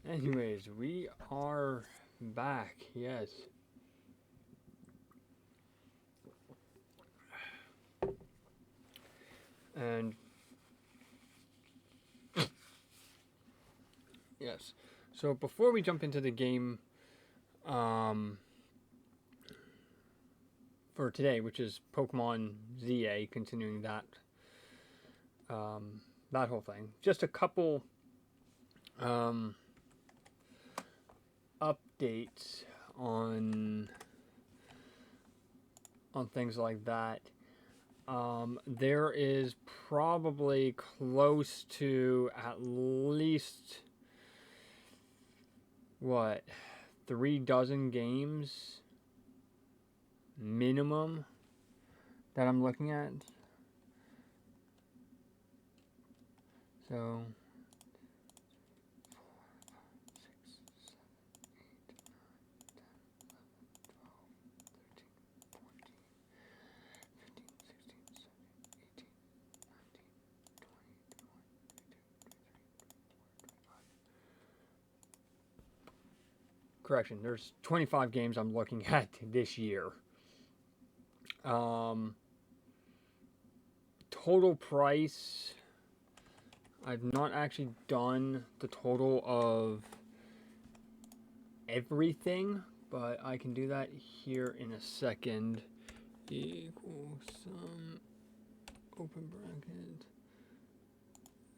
Anyways, we are back. Yes. And yes. So before we jump into the game um, for today, which is Pokemon ZA, continuing um, that whole thing, just a couple um, updates on things like that. There is probably close to at least what 3 dozen games minimum that I'm looking at. So 4, 6, 7, 8, 9, 10, 11, 12, 13, 14, 15, 16, 17, 18, 19, 20, 21, 22, 23, 24, 25. Correction, there's 25 games I'm looking at this year. Total price, I've not actually done the total of everything, but I can do that here in a second. Equals some open bracket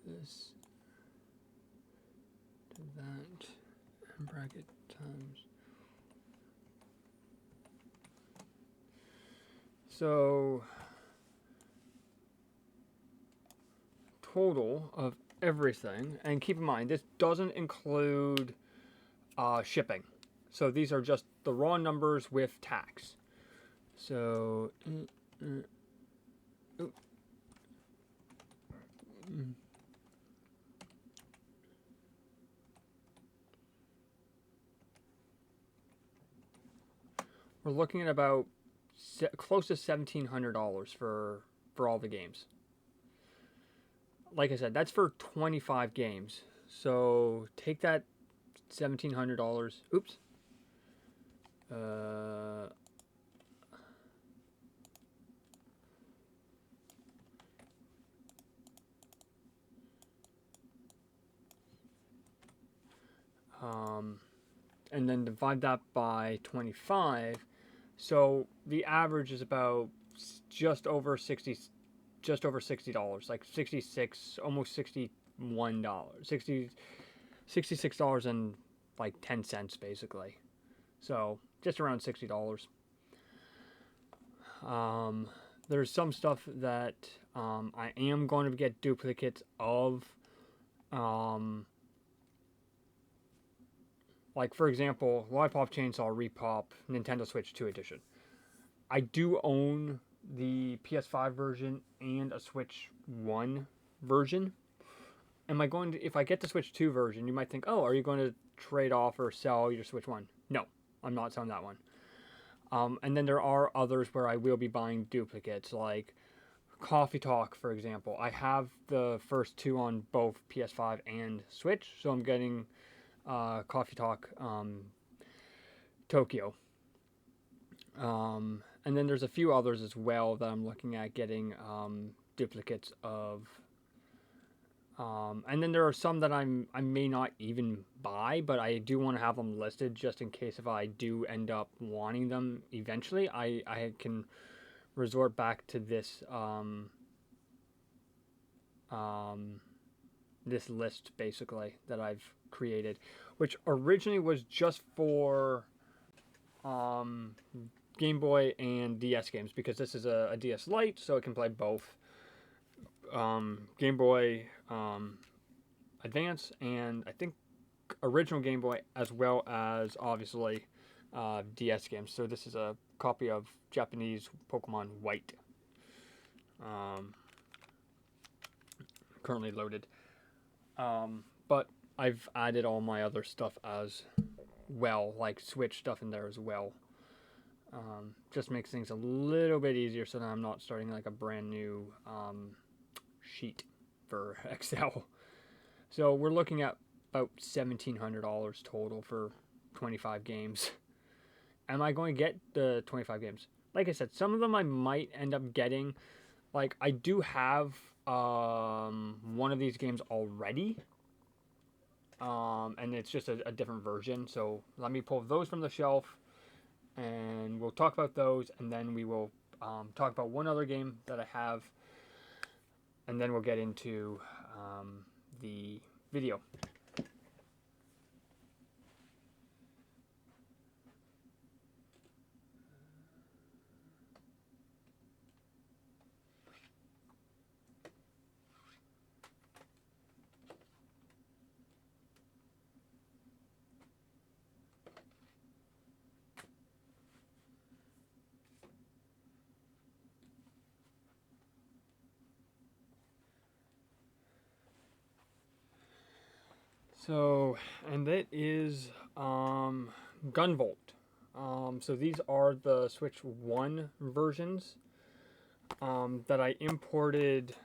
this to that and bracket times. So total of everything, and keep in mind this doesn't include shipping. So these are just the raw numbers with tax. So we're looking at about close to $1,700 for all the games. Like I said, that's for 25 games. So take that $1,700. Oops. And then divide that by 25. So the average is about just over $60, like 66, almost $61, $66 and like 10 cents basically. So just around $60. There's some stuff that I am going to get duplicates of. Like, for example, Lollipop Chainsaw Repop Nintendo Switch 2 Edition. I do own the PS5 version and a Switch 1 version. Am I going to, if I get the Switch 2 version, you might think, oh, are you going to trade off or sell your Switch 1? No, I'm not selling that one. And then there are others where I will be buying duplicates, like Coffee Talk, for example. I have the first two on both PS5 and Switch, so I'm getting Coffee Talk Tokyo. And then there's a few others as well that I'm looking at getting duplicates of. And then there are some that I may not even buy, but I do want to have them listed just in case if I do end up wanting them eventually, I can resort back to this this list basically that I've created, which originally was just for Game Boy and DS games, because this is a DS Lite, so it can play both Game Boy Advance and I think original Game Boy, as well as obviously DS games. So this is a copy of Japanese Pokemon White, currently loaded. But I've added all my other stuff as well, like Switch stuff in there as well. Just makes things a little bit easier so that I'm not starting like a brand new sheet for Excel. So we're looking at about $1,700 total for 25 games. Am I going to get the 25 games? Like I said, some of them I might end up getting. Like, I do have one of these games already. And it's just a different version. So let me pull those from the shelf, and we'll talk about those, and then we will talk about one other game that I have, and then we'll get into the video. So, and that is Gunvolt. So these are the Switch 1 versions that I imported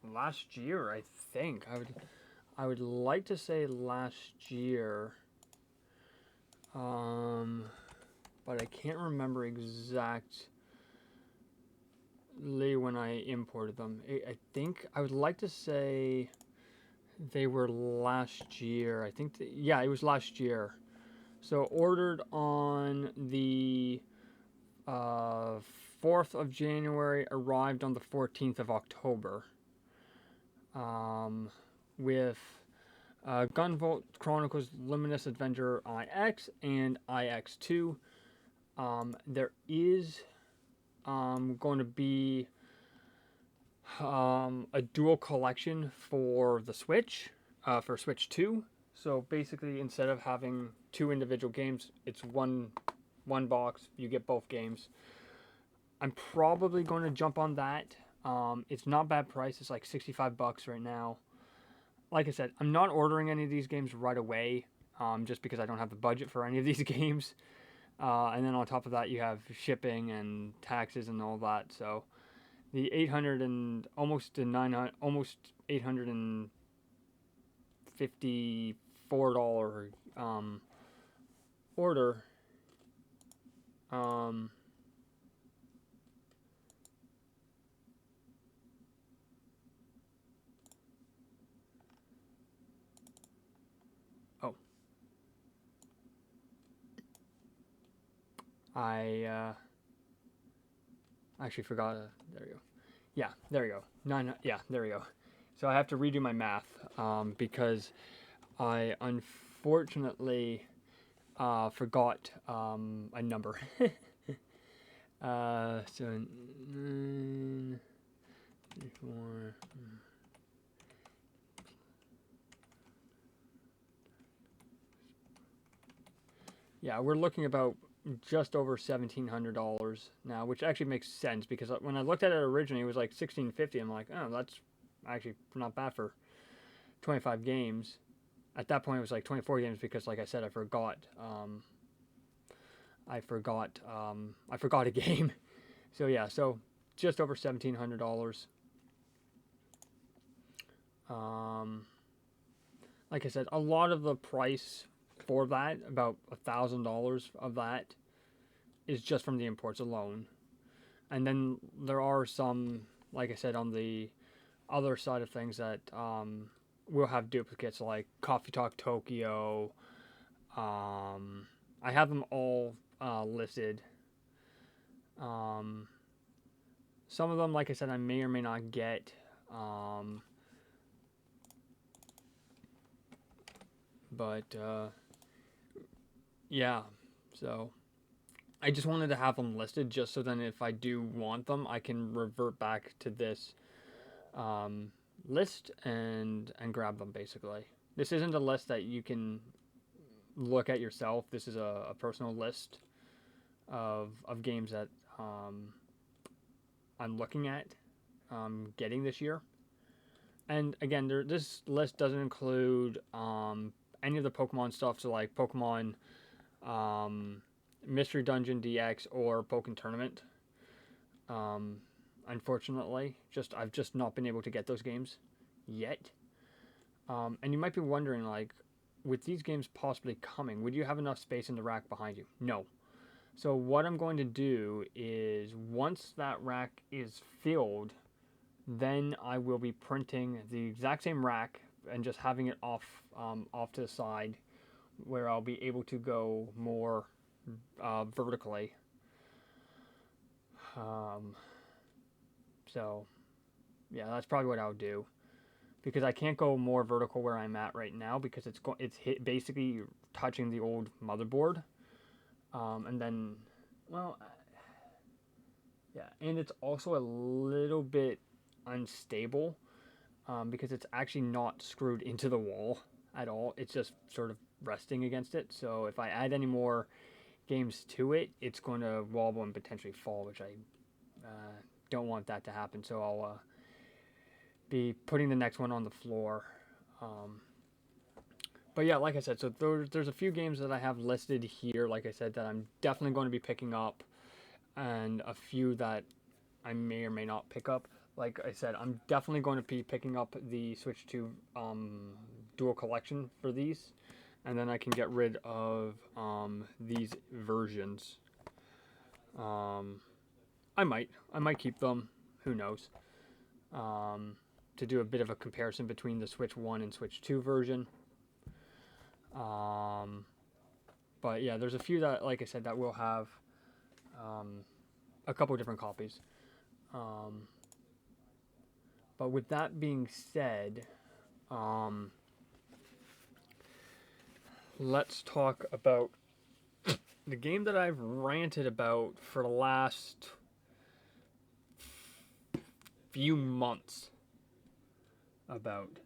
last year, I think. I would like to say last year, but I can't remember exactly when I imported them. I think I would like to say they were last year. I think, yeah, it was last year. So ordered on the 4th of January, arrived on the 14th of October. With Gunvolt Chronicles Luminous Adventure IX and IX2. There is going to be a dual collection for the Switch, for Switch 2. So basically, instead of having two individual games, it's one box. You get both games. I'm probably going to jump on that. It's not bad price. It's like $65 right now. Like I said, I'm not ordering any of these games right away, just because I don't have the budget for any of these games. And then on top of that, you have shipping and taxes and all that. So the $800 and almost $854 order. I actually forgot. There you go. Yeah, there you go. Yeah, there we go. So I have to redo my math because I unfortunately forgot a number. So 9, 4. Yeah, we're looking about just over $1,700 now, which actually makes sense because when I looked at it originally, it was like $1,650. I'm like, oh, that's actually not bad for 25 games. At that point, it was like 24 games because, like I said, I forgot a game. So yeah, so just over $1,700. Like I said, a lot of the price for that, about $1,000 of that, is just from the imports alone. And then there are some, like I said, on the other side of things that will have duplicates, like Coffee Talk Tokyo. I have them all listed. Some of them, like I said, I may or may not get. But yeah, so I just wanted to have them listed just so then if I do want them, I can revert back to this list and grab them, basically. This isn't a list that you can look at yourself. This is a personal list of games that I'm looking at getting this year. And again, this list doesn't include any of the Pokemon stuff, so like Pokemon Mystery Dungeon DX or Pokken Tournament. Unfortunately, I've just not been able to get those games yet. And you might be wondering, like, with these games possibly coming, would you have enough space in the rack behind you? No. So what I'm going to do is once that rack is filled, then I will be printing the exact same rack and just having it off to the side where I'll be able to go more vertically. Um, so yeah, that's probably what I'll do, because I can't go more vertical where I'm at right now because it's hit basically touching the old motherboard, and then well, yeah, and it's also a little bit unstable, because it's actually not screwed into the wall at all. It's just sort of resting against it. So if I add any more games to it, it's going to wobble and potentially fall, which I don't want that to happen. So I'll be putting the next one on the floor. But yeah, like I said, so there's a few games that I have listed here, like I said, that I'm definitely going to be picking up, and a few that I may or may not pick up. Like I said, I'm definitely going to be picking up the Switch 2 dual collection for these, and then I can get rid of these versions. I might keep them. Who knows? To do a bit of a comparison between the Switch 1 and Switch 2 version. But yeah, there's a few that, like I said, that will have a couple different copies. But with that being said, let's talk about the game that I've ranted about for the last few months about.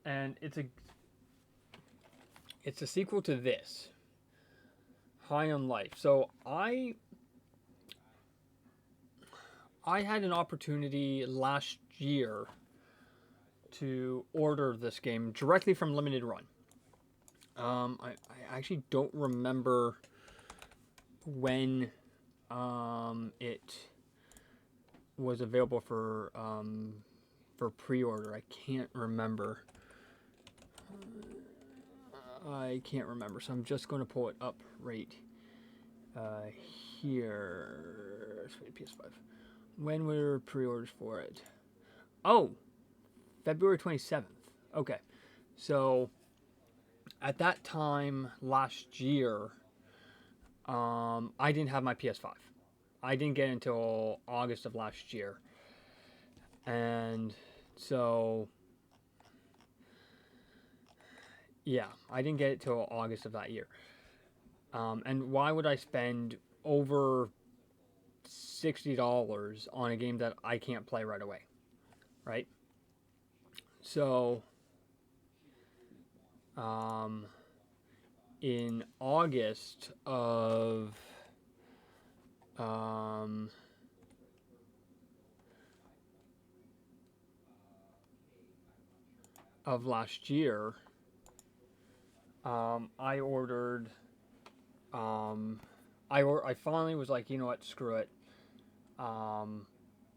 And it's a sequel to this, High on Life. So I had an opportunity last year to order this game directly from Limited Run. I actually don't remember when it was available for pre-order. I can't remember. So I'm just going to pull it up right here. PS5. When were pre-orders for it? Oh, February 27th. Okay. So at that time last year, I didn't have my PS5. I didn't get it until August of last year. And so, yeah, I didn't get it till August of that year. And why would I spend over $60 on a game that I can't play right away? Right? So, in August of last year, I ordered. I finally was like, you know what, screw it. And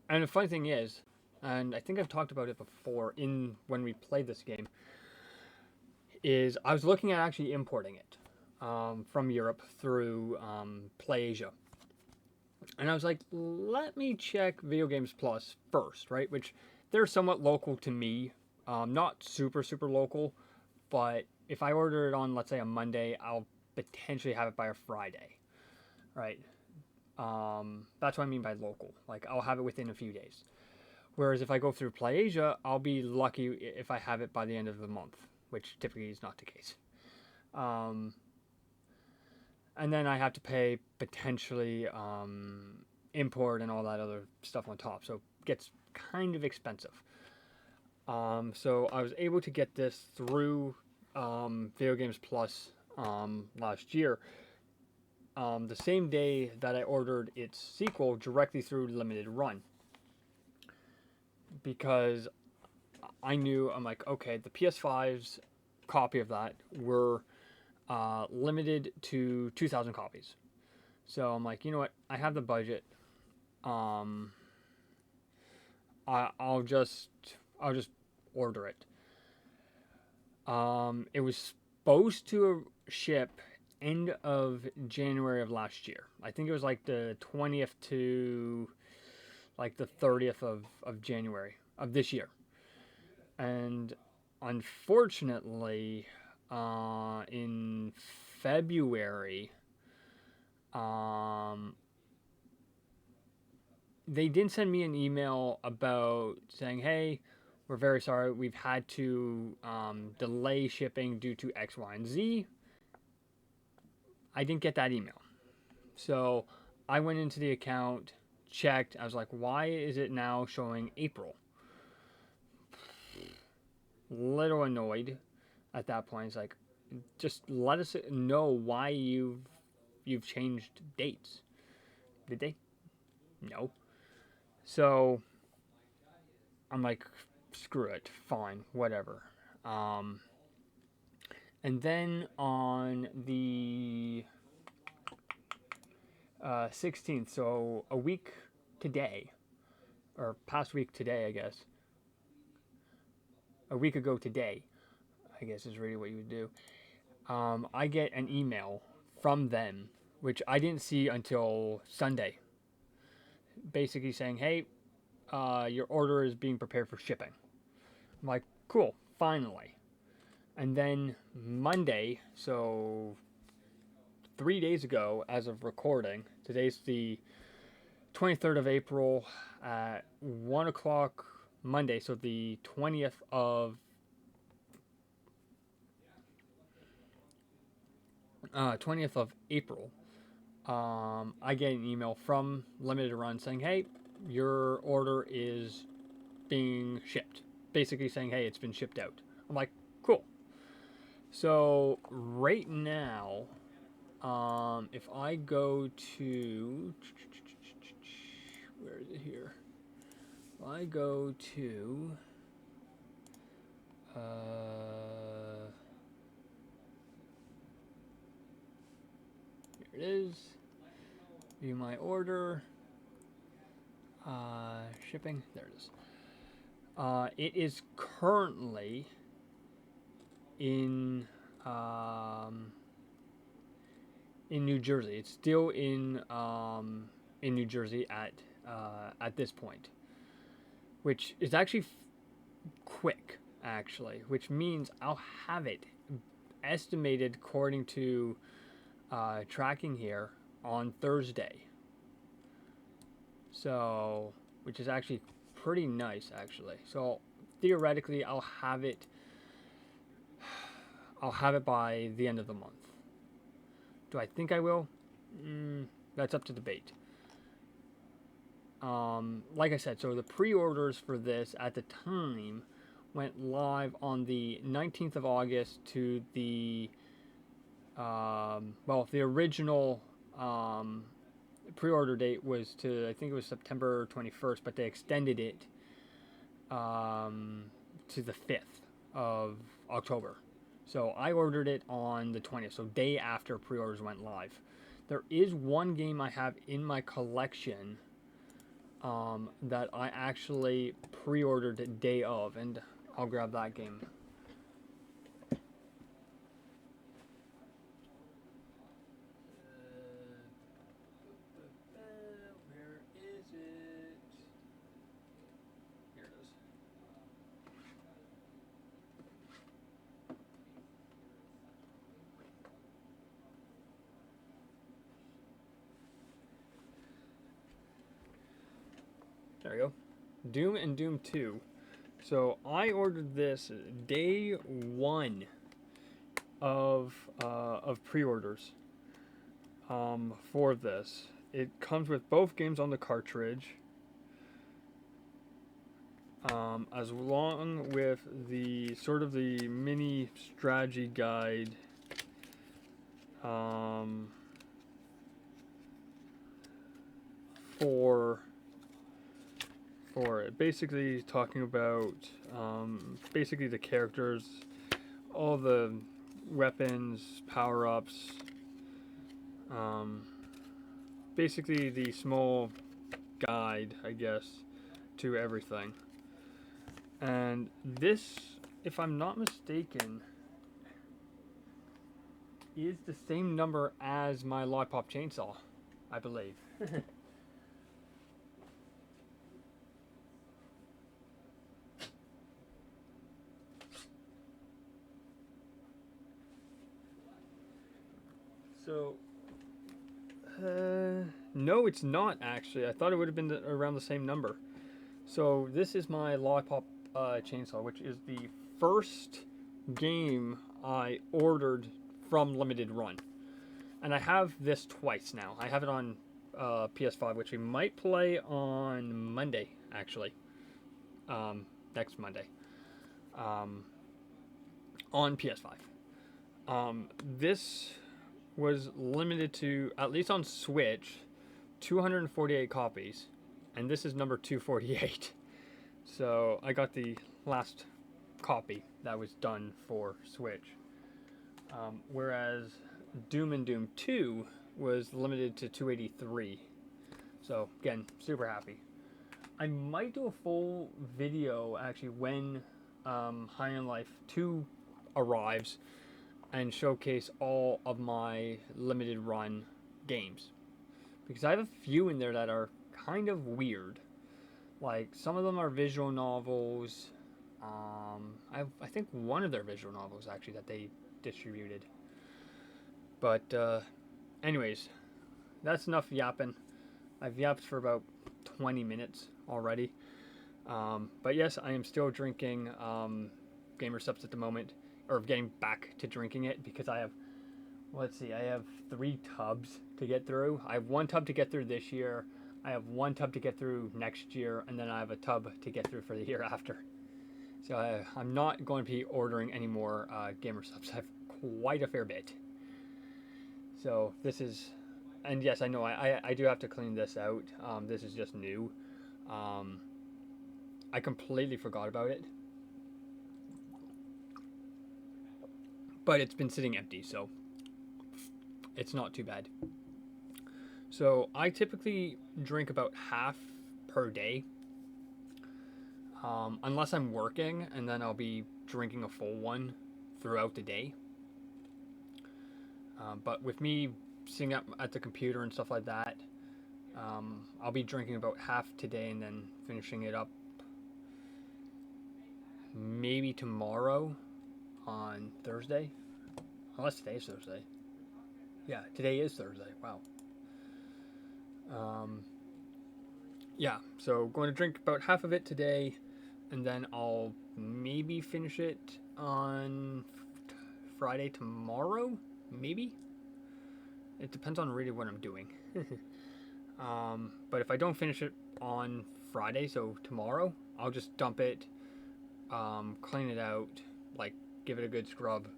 the funny thing is, and I think I've talked about it before when we played this game, is I was looking at actually importing it from Europe through PlayAsia. And I was like, let me check Video Games Plus first, right? Which they're somewhat local to me. Not super, super local, but if I order it on, let's say, a Monday, I'll potentially have it by a Friday, right? That's what I mean by local. Like, I'll have it within a few days. Whereas if I go through PlayAsia, I'll be lucky if I have it by the end of the month, which typically is not the case. And then I have to pay potentially import and all that other stuff on top. So it gets kind of expensive. So I was able to get this through Video Games Plus last year. The same day that I ordered its sequel directly through Limited Run. Because I'm like, okay, the PS5's copy of that were limited to 2,000 copies. So I'm like, you know what? I have the budget. Um, I'll just order it. It was supposed to ship end of January of last year. I think it was like the 20th to like the 30th of January of this year. And unfortunately, in February, um, they did send me an email about saying, "Hey, we're very sorry. We've had to delay shipping due to X, Y, and Z." I didn't get that email, so I went into the account, checked. I was like, "Why is it now showing April?" Little annoyed at that point. It's like, just let us know why you've changed dates. Did they? No. So I'm like, screw it, fine, whatever. Um, and then on the 16th, so a week today, or past week today, I guess, a week ago today, I guess is really what you would do. I get an email from them, which I didn't see until Sunday, basically saying, hey, your order is being prepared for shipping. I'm like, cool, finally. And then Monday, so 3 days ago, as of recording, today's the 23rd of April at 1 o'clock Monday, so the 20th of April, I get an email from Limited Run saying, hey, your order is being shipped. Basically saying, hey, it's been shipped out. I'm like, cool. So right now, if I go to, where is it here? If I go to, here it is. View my order. Shipping. There it is. It is currently in New Jersey. It's still in New Jersey at this point, which is actually quick, actually, which means I'll have it estimated according to tracking here on Thursday. So, which is actually pretty nice, actually. So theoretically, I'll have it by the end of the month. Do I think I will? That's up to debate. Like I said, so the pre-orders for this at the time went live on the 19th of August to the the original pre-order date was to, I think it was September 21st, but they extended it to the 5th of October. So I ordered it on the 20th, so day after pre-orders went live. There is one game I have in my collection that I actually pre-ordered day of, and I'll grab that game. Where is it? Here it is. There we go. Doom and Doom 2. So I ordered this day one of pre-orders for this. It comes with both games on the cartridge, as long with the sort of the mini strategy guide. For it, basically talking about basically the characters, all the weapons, power-ups, basically the small guide, I guess, to everything. And this, if I'm not mistaken, is the same number as my Lollipop chainsaw, I believe. So, no, it's not actually. I thought it would have been around the same number. So this is my Lollipop chainsaw, which is the first game I ordered from Limited Run, and I have this twice now. I have it on PS5, which we might play on Monday, actually, next Monday, on PS5. This was limited to, at least on Switch, 248 copies, and this is number 248. So I got the last copy that was done for Switch. Whereas Doom and Doom 2 was limited to 283. So again, super happy. I might do a full video actually when High on Life 2 arrives and showcase all of my limited run games, because I have a few in there that are kind of weird. Like, some of them are visual novels. I think one of their visual novels actually that they distributed. But anyways, that's enough yapping. I've yapped for about 20 minutes already. But yes, I am still drinking Gamer Subs at the moment, or getting back to drinking it, because I have, let's see, I have 3 tubs to get through. I have 1 tub to get through this year, I have 1 tub to get through next year, and then I have a tub to get through for the year after. So I'm not going to be ordering any more Gamer Subs. I have quite a fair bit. So this is, and yes, I know I do have to clean this out. This is just new. I completely forgot about it. But it's been sitting empty, so it's not too bad. So I typically drink about half per day, unless I'm working, and then I'll be drinking a full one throughout the day. But with me sitting up at the computer and stuff like that, I'll be drinking about half today and then finishing it up maybe tomorrow on Thursday, unless today's Thursday. Yeah, today is Thursday. Wow. Yeah, so going to drink about half of it today, and then I'll maybe finish it on Friday tomorrow, maybe. It depends on really what I'm doing. But if I don't finish it on Friday, so tomorrow, I'll just dump it, clean it out, like give it a good scrub,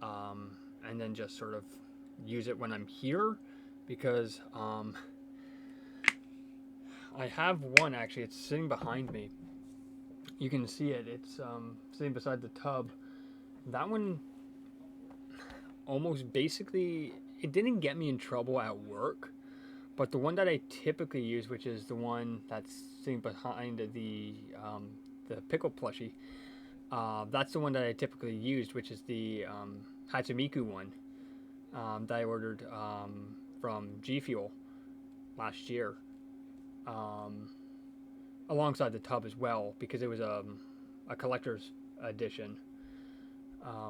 and then just sort of use it when I'm here, because I have one actually. It's sitting behind me. You can see it. It's sitting beside the tub. That one almost basically, it didn't get me in trouble at work, but the one that I typically use, which is the one that's sitting behind the pickle plushie, that's the one that I typically used, which is the Hatsumiku one that I ordered from G Fuel last year, alongside the tub as well, because it was a collector's edition,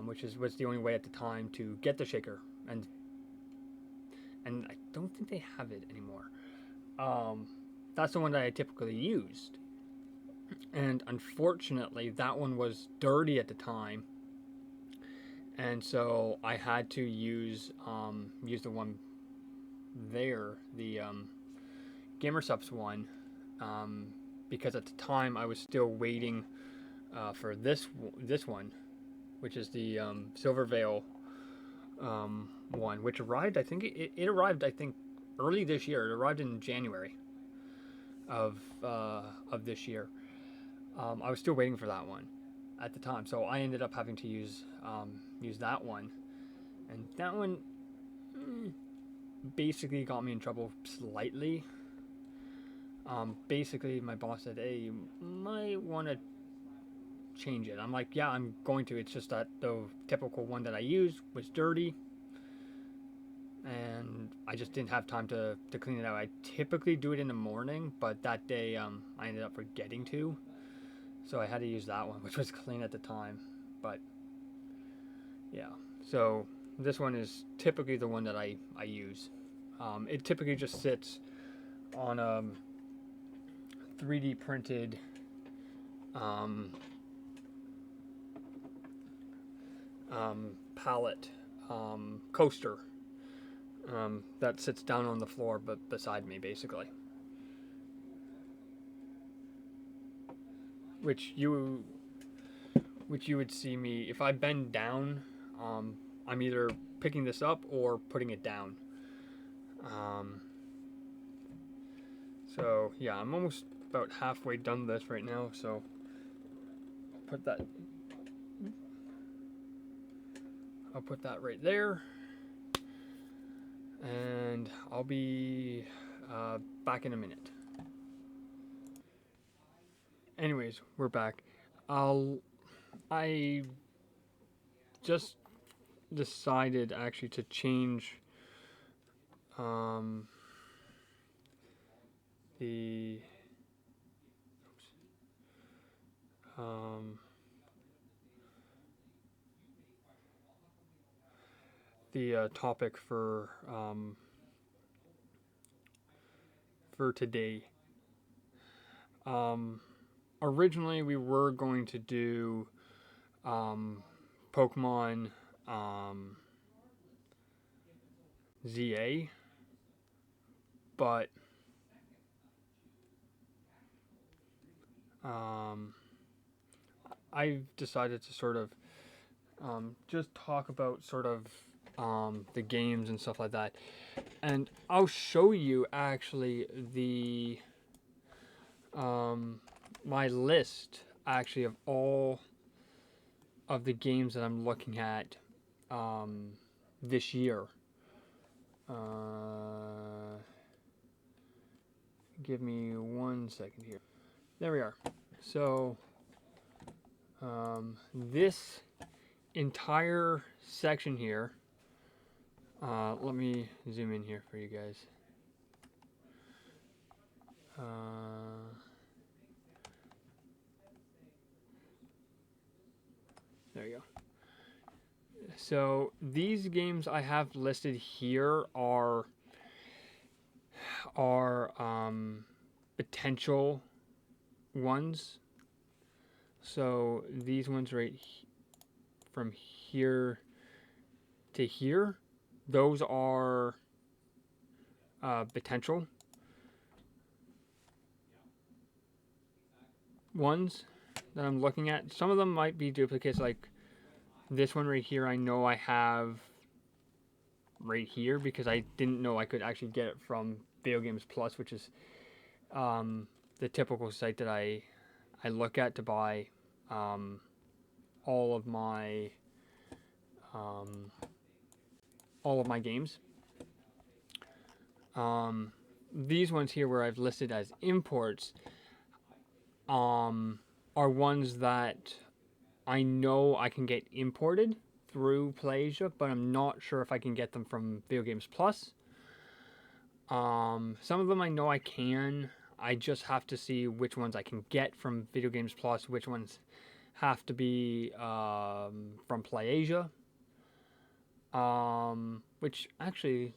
which was the only way at the time to get the shaker, and I don't think they have it anymore. That's the one that I typically used, and unfortunately that one was dirty at the time, and so I had to use the one there, the Gamer Subs one, because at the time I was still waiting for this one, which is the Silver Veil one, which arrived, I think it arrived, I think, early this year. It arrived in January of this year. I was still waiting for that one at the time, so I ended up having to use that one, and that one basically got me in trouble slightly. Basically my boss said, hey, you might want to change it. I'm like, yeah, I'm going to. It's just that the typical one that I used was dirty, and I just didn't have time to clean it out. I typically do it in the morning, but that day I ended up forgetting to, so I had to use that one, which was clean at the time. But yeah, so this one is typically the one that I use. It typically just sits on a 3D printed um, pallet coaster that sits down on the floor but beside me, basically. Which you would see me if I bend down. I'm either picking this up or putting it down. Um, so yeah, I'm almost about halfway done this right now. So I'll put that right there, and I'll be back in a minute. Anyways, we're back. I just decided actually to change the um, topic for today. Originally, we were going to do Pokemon ZA, but I've decided to sort of just talk about sort of the games and stuff like that. And I'll show you actually the my list actually of all of the games that I'm looking at this year. Give me 1 second here. There we are. So this entire section here, let me zoom in here for you guys. There you go. So these games I have listed here are potential ones. So these ones right from here to here, those are potential ones that I'm looking at. Some of them might be duplicates, like this one right here I know I have right here because I didn't know I could actually get it from Video Games Plus, which is the typical site that I look at to buy all of my games. These ones here where I've listed as imports are ones that I know I can get imported through PlayAsia, but I'm not sure if I can get them from Video Games Plus. Some of them I know I can. I just have to see which ones I can get from Video Games Plus, which ones have to be from PlayAsia. Which actually,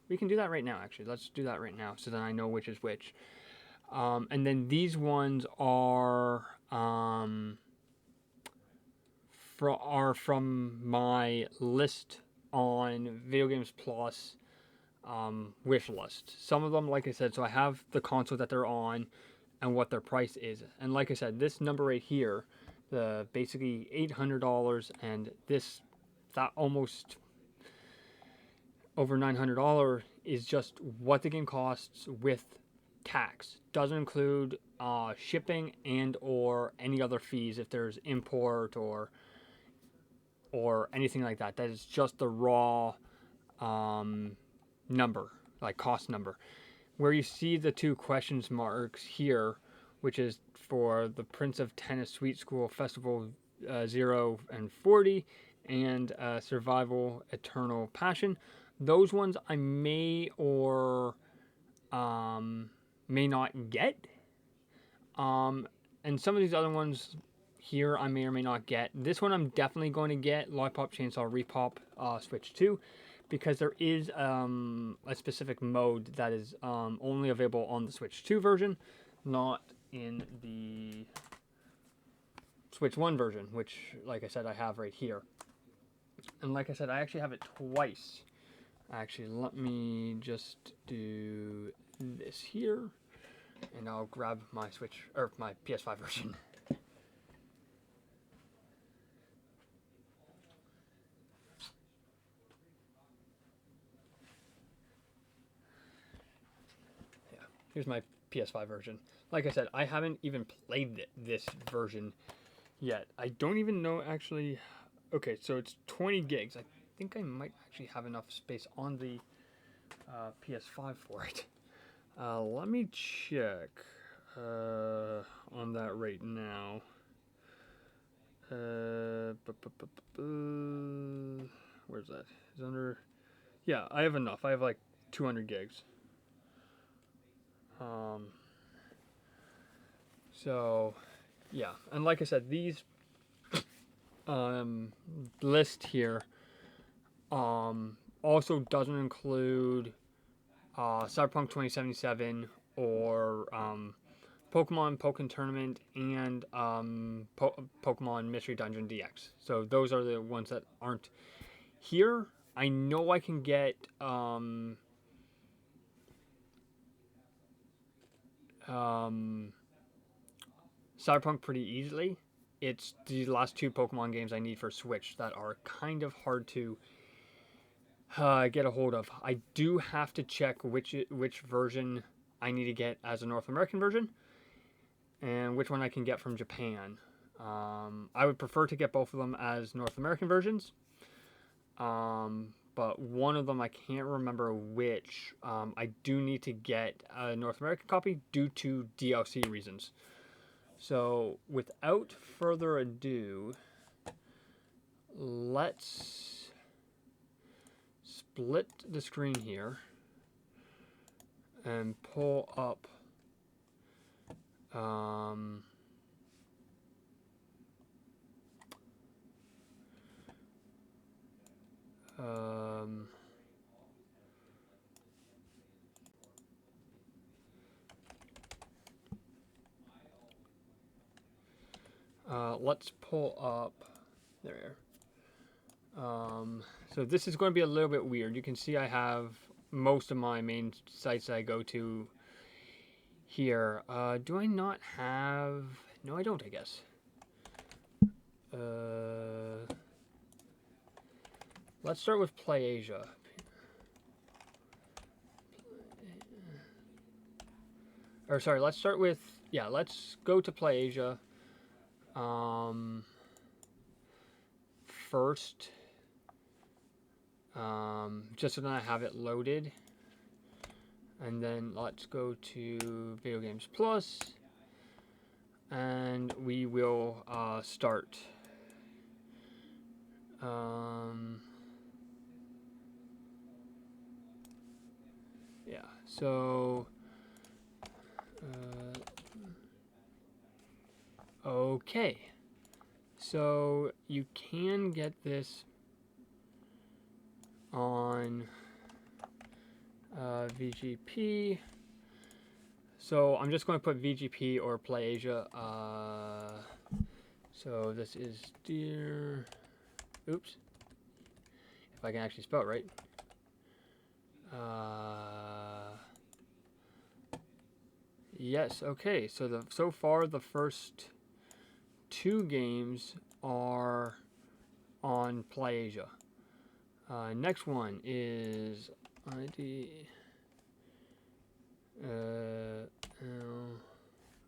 we can do that right now. Actually, let's do that right now, so then I know which is which. And then these ones are from my list on Video Games Plus wish list. Some of them, like I said, so I have the console that they're on and what their price is. And like I said, this number right here, the basically $800, and that almost over $900 is just what the game costs with tax. Doesn't include shipping and or any other fees if there's import or anything like that. That is just the raw number, like cost number. where you see the two questions marks here, which is for the Prince of Tennis Sweet School Festival 0 and 40 and Survival Eternal Passion. Those ones I may or may not get. And some of these other ones here I may or may not get. This one I'm definitely going to get, Lollipop Chainsaw Repop Switch 2, because there is a specific mode that is only available on the Switch 2 version, not in the Switch 1 version, which, like I said, I have right here. And like I said, I actually have it twice. Actually, let me just do this here, and I'll grab my Switch, or my PS5 version. Yeah, here's my PS5 version. Like I said, I haven't even played this version yet. I don't even know actually. Okay, so it's 20 gigs. I think I might actually have enough space on the PS5 for it. Let me check on that right now. Where's that? Is under? Yeah, I have enough. I have like 200 gigs. So, yeah, and like I said, these list here also doesn't include Cyberpunk 2077 or Pokemon Pokken Tournament and Pokemon Mystery Dungeon DX. So those are the ones that aren't here. I know I can get Cyberpunk pretty easily. It's the last two Pokemon games I need for Switch that are kind of hard to get a hold of. I do have to check which version I need to get as a North American version and which one I can get from Japan. I would prefer to get both of them as North American versions, but one of them I can't remember which. I do need to get a North American copy due to DLC reasons. So without further ado, let's split the screen here and pull up let's pull up there. So this is going to be a little bit weird. You can see I have most of my main sites that I go to here. Do I not have... No, I don't, I guess. Let's start with PlayAsia. Or sorry, let's start with... Yeah, let's go to PlayAsia. First, just so that I have it loaded, and then let's go to Video Games Plus, and we will start. Yeah, so okay. So you can get this on VGP. So I'm just going to put VGP or PlayAsia. So this is dear. Oops. If I can actually spell it right. Yes. Okay. So so far the first two games are on PlayAsia. Next one is ID.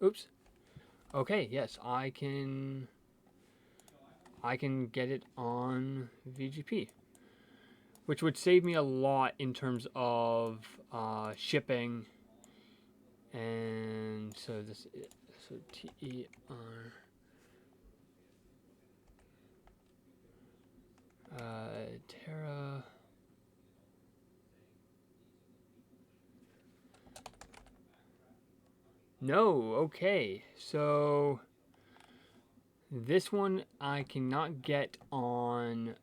Oops. Okay, yes, I can get it on VGP, which would save me a lot in terms of shipping And so this is, so TER. Terra. No, okay. So this one I cannot get on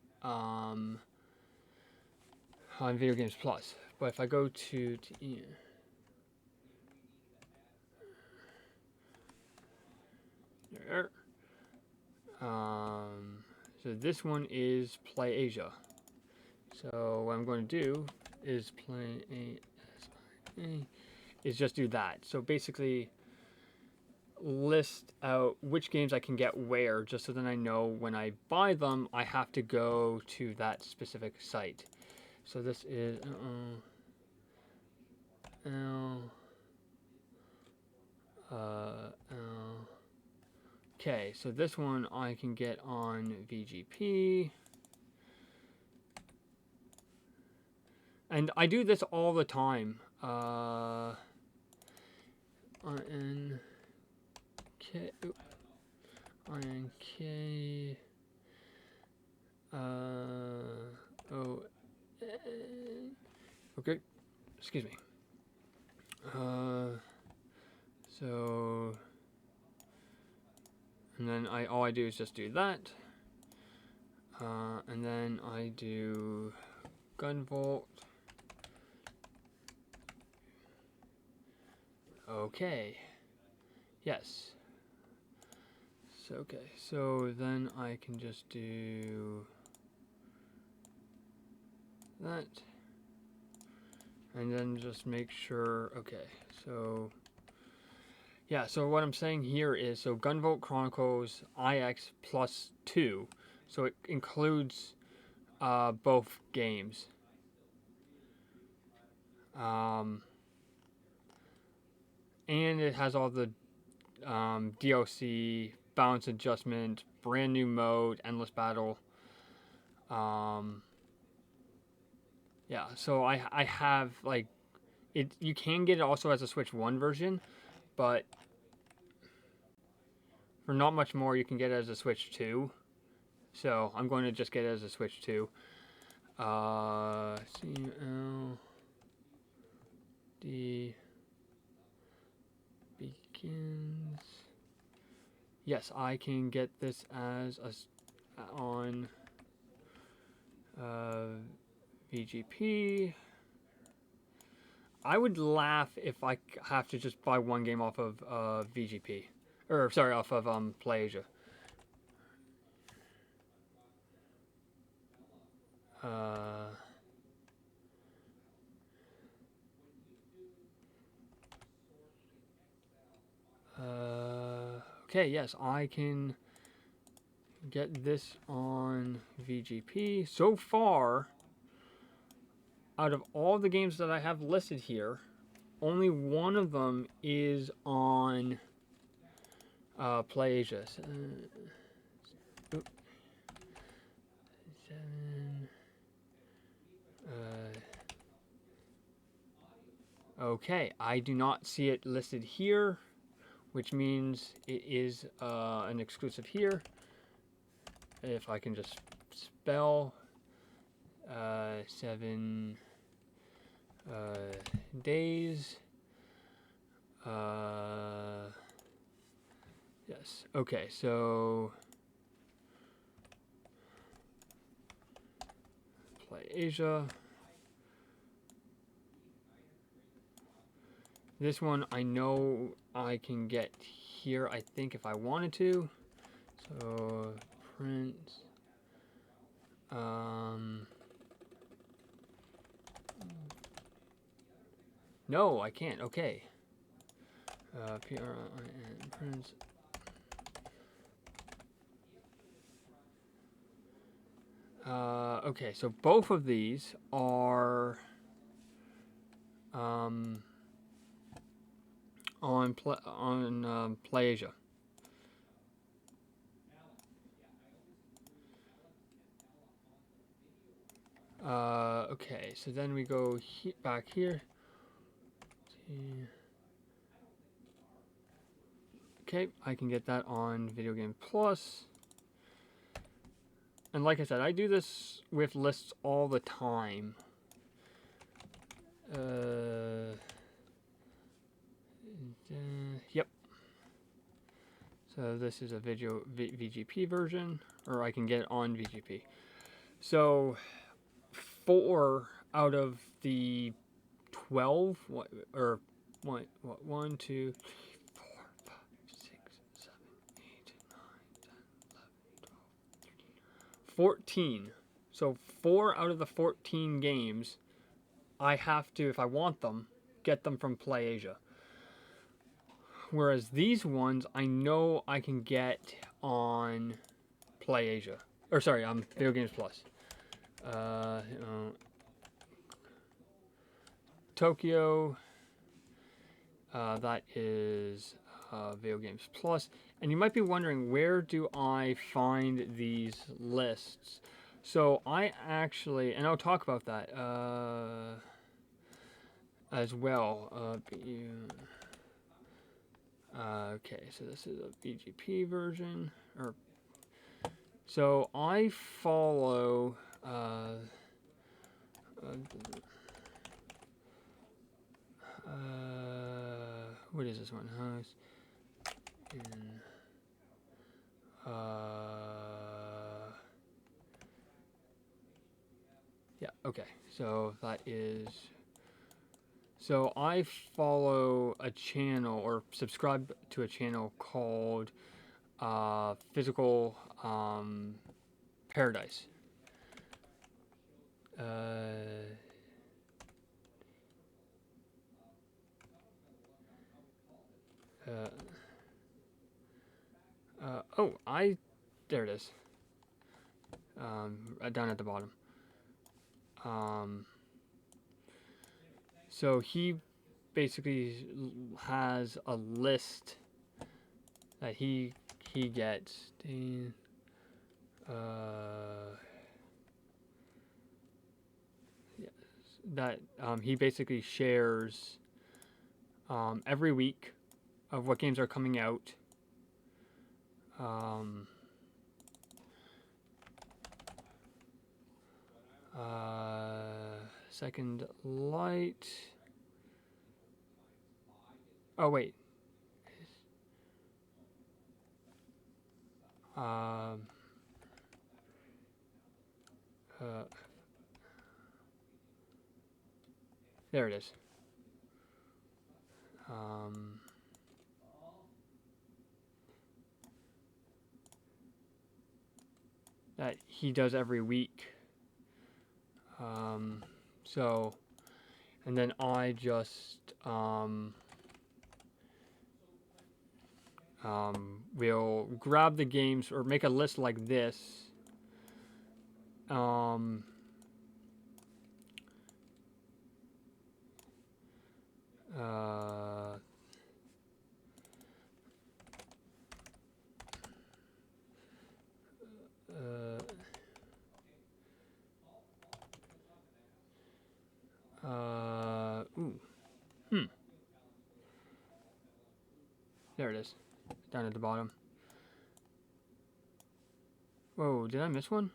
Video Games Plus. But if I go to there, so this one is Play Asia. So what I'm going to do is is just do that. So basically list out which games I can get where, just so then I know when I buy them I have to go to that specific site. So this is okay, so this one I can get on VGP. And I do this all the time. INK. Okay, excuse me. So, and then all I do is just do that. And then I do Gunvolt. Okay. Yes. So, okay. So then I can just do that. And then just make sure, okay. So, yeah, so what I'm saying here is, so Gunvolt Chronicles IX plus 2. So it includes both games. And it has all the DLC, balance adjustment, brand new mode, endless battle. Yeah, so I have like it. You can get it also as a Switch 1 version, but for not much more, you can get it as a Switch 2. So I'm going to just get it as a Switch 2. CLD begins. Yes, I can get this as on VGP. I would laugh if I have to just buy one game off of VGP, or sorry, off of PlayAsia. Okay, yes, I can get this on VGP. So far, out of all the games that I have listed here, only one of them is on PlayAsia. Okay, I do not see it listed here, which means it is an exclusive here. If I can just spell 7 days. Yes. Okay. So PlayAsia. This one I know I can get here. I think if I wanted to. So print. No, I can't. Okay. PRIN prints. Okay, so both of these are on PlayAsia. Okay, so then we go back here. Okay, I can get that on Video Game Plus. And like I said, I do this with lists all the time. Yep. So this is a VGP version, or I can get it on VGP. So 4 out of the 12, or 1, 2, 3, 4, 5, 6, 7, 8, 9, 10, 11, 12, 14. So 4 out of the 14 games, I have to, if I want them, get them from PlayAsia. Whereas these ones, I know I can get on PlayAsia. Or sorry, Video Games Plus. Tokyo, that is Video Games Plus. And you might be wondering, where do I find these lists? So I actually, and I'll talk about that as well. Okay, so this is a VGP version, so I follow what is this one? Yeah, okay, so that is. So I follow a channel, or subscribe to a channel called Physical Paradise. There it is. Down at the bottom. So he basically has a list that he gets. That he basically shares every week of what games are coming out. Second Light. Oh wait. There it is. That he does every week. So, and then I just will grab the games, or make a list like this. There it is, down at the bottom. Whoa, did I miss one?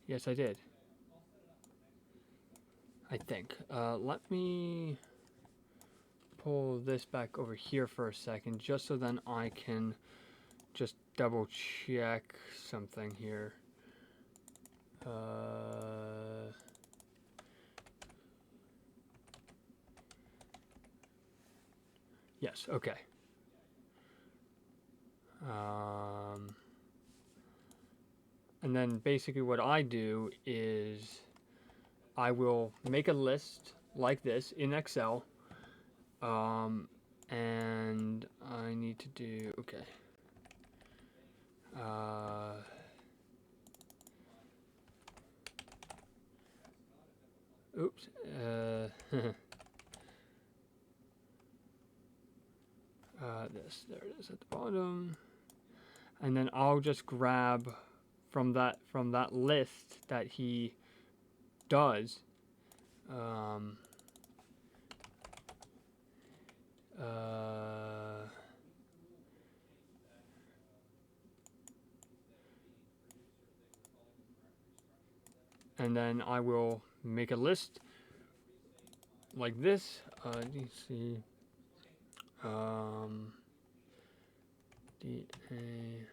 Yes, I did. I think. Let me pull this back over here for a second, just so then I can just double check something here. Yes, okay. And then basically what I do is I will make a list like this in Excel. And I need to do, okay. Oops. There it is at the bottom. And then I'll just grab from that list that he does. And then I will make a list like this. Let's see. DA.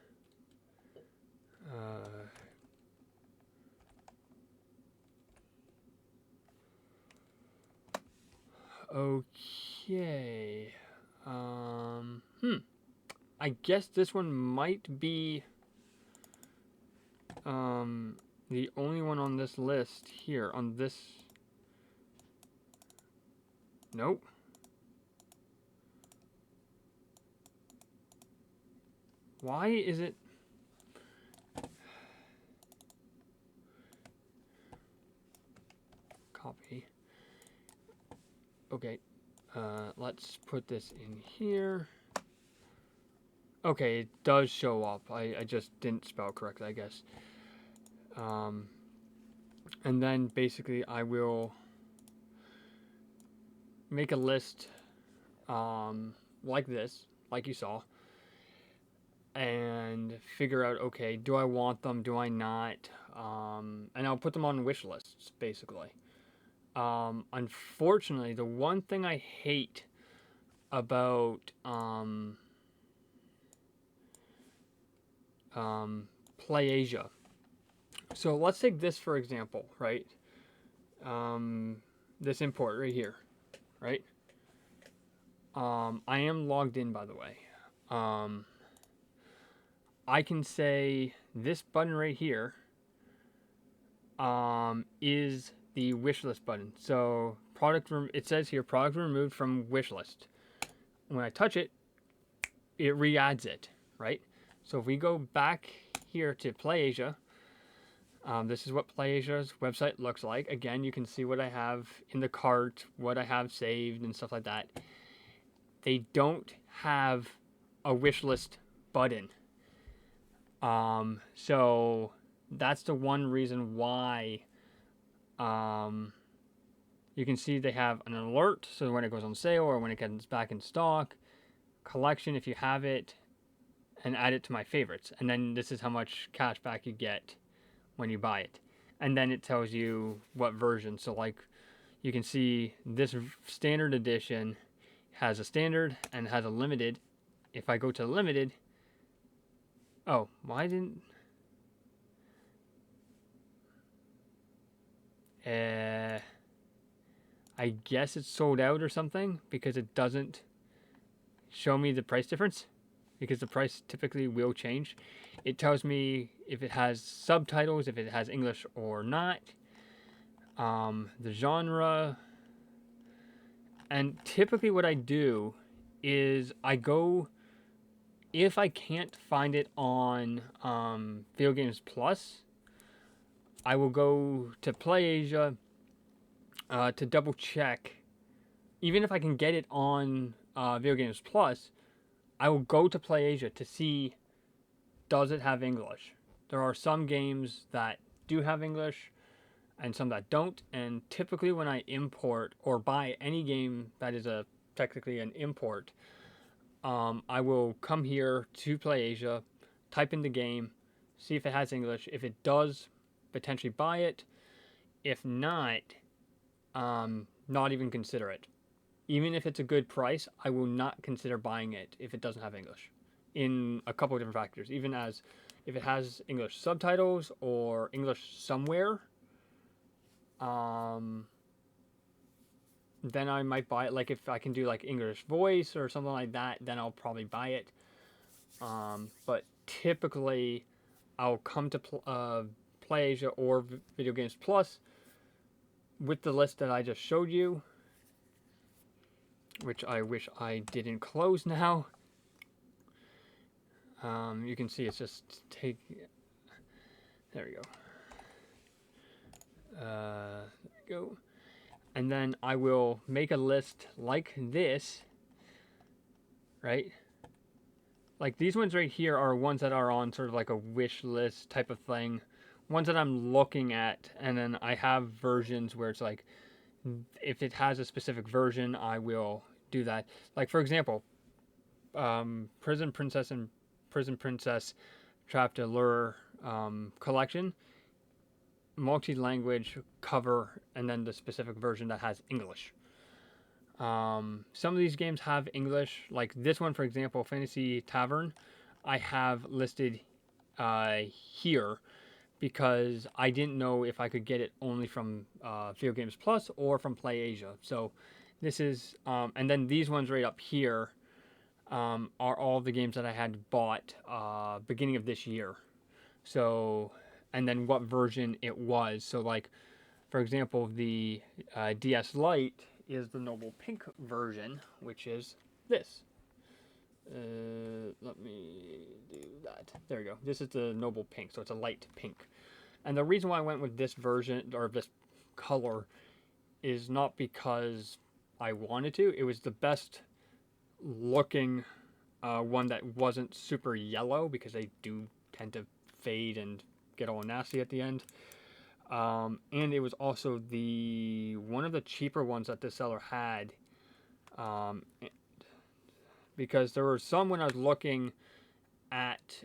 Okay. I guess this one might be the only one on this list here on this. Nope. Why is it? Copy. Okay. Let's put this in here. Okay, it does show up. I just didn't spell correctly, I guess. And then basically I will make a list like this, like you saw, and figure out, okay, do I want them, do I not? And I'll put them on wish lists, basically. Unfortunately, the one thing I hate about PlayAsia. So let's take this for example, right? This import right here, right? I am logged in, by the way. I can say this button right here is the wish list button. So it says here product removed from wish list. When I touch it, it re-adds it, right? So if we go back here to PlayAsia, this is what PlayAsia's website looks like. Again, you can see what I have in the cart, what I have saved, and stuff like that. They don't have a wish list button. So that's the one reason why you can see they have an alert, so when it goes on sale or when it gets back in stock, collection if you have it, and add it to my favorites. And then this is how much cash back you get when you buy it. And then it tells you what version. So like you can see this standard edition has a standard and has a limited. If I go to limited, oh, why didn't... I guess it's sold out or something because it doesn't show me the price difference, because the price typically will change. It tells me if it has subtitles, if it has English or not, the genre, and typically what I do is I go, if I can't find it on Video Games Plus, I will go to PlayAsia to double check. Even if I can get it on Video Games Plus, I will go to PlayAsia to see, does it have English? There are some games that do have English and some that don't, and typically when I import or buy any game that is technically an import, I will come here to PlayAsia, type in the game, see if it has English. If it does, potentially buy it. If not, not even consider it. Even if it's a good price, I will not consider buying it if it doesn't have English, in a couple of different factors. Even as if it has English subtitles or English somewhere, then I might buy it. Like if I can do like English voice or something like that, then I'll probably buy it. But typically, I'll come to PlayAsia or Video Games Plus with the list that I just showed you, which I wish I didn't close now. You can see it's just there we go. There we go. And then I will make a list like this, right? Like these ones right here are ones that are on sort of like a wish list type of thing. Ones that I'm looking at, and then I have versions where it's like, if it has a specific version, I will do that. Like, for example, Prison Princess and Prison Princess Trapped Allure collection, multi-language cover, and then the specific version that has English. Some of these games have English, like this one, for example, Fantasy Tavern, I have listed here because I didn't know if I could get it only from Video Games Plus or from Play Asia. So this is, and then these ones right up here are all the games that I had bought beginning of this year. So, and then what version it was. So, like, for example, the DS Lite is the Noble Pink version, which is this. Let me do that. There we go. This is the Noble Pink, so it's a light pink. And the reason why I went with this version, or this color, is not because I wanted to. It was the best looking one that wasn't super yellow, because they do tend to fade and get all nasty at the end. And it was also the one of the cheaper ones that this seller had, because there were some when I was looking at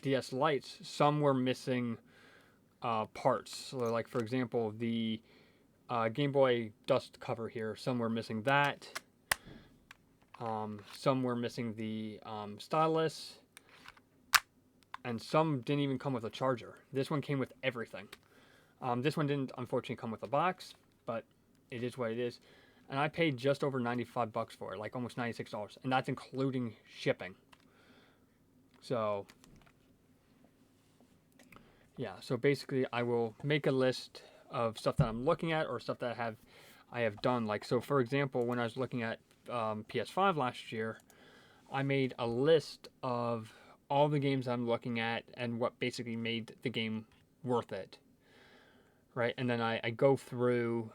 DS Lites, some were missing parts. So, like, for example, the Game Boy dust cover here, some were missing that. Some were missing the stylus, and some didn't even come with a charger. This one came with everything. This one didn't, unfortunately, come with a box, but it is what it is. And I paid just over $95 for it, like almost $96, and that's including shipping. So, yeah. So basically, I will make a list of stuff that I'm looking at, or stuff that I have done. Like, so for example, when I was looking at PS5 last year, I made a list of all the games I'm looking at and what basically made the game worth it, right? And then I go through,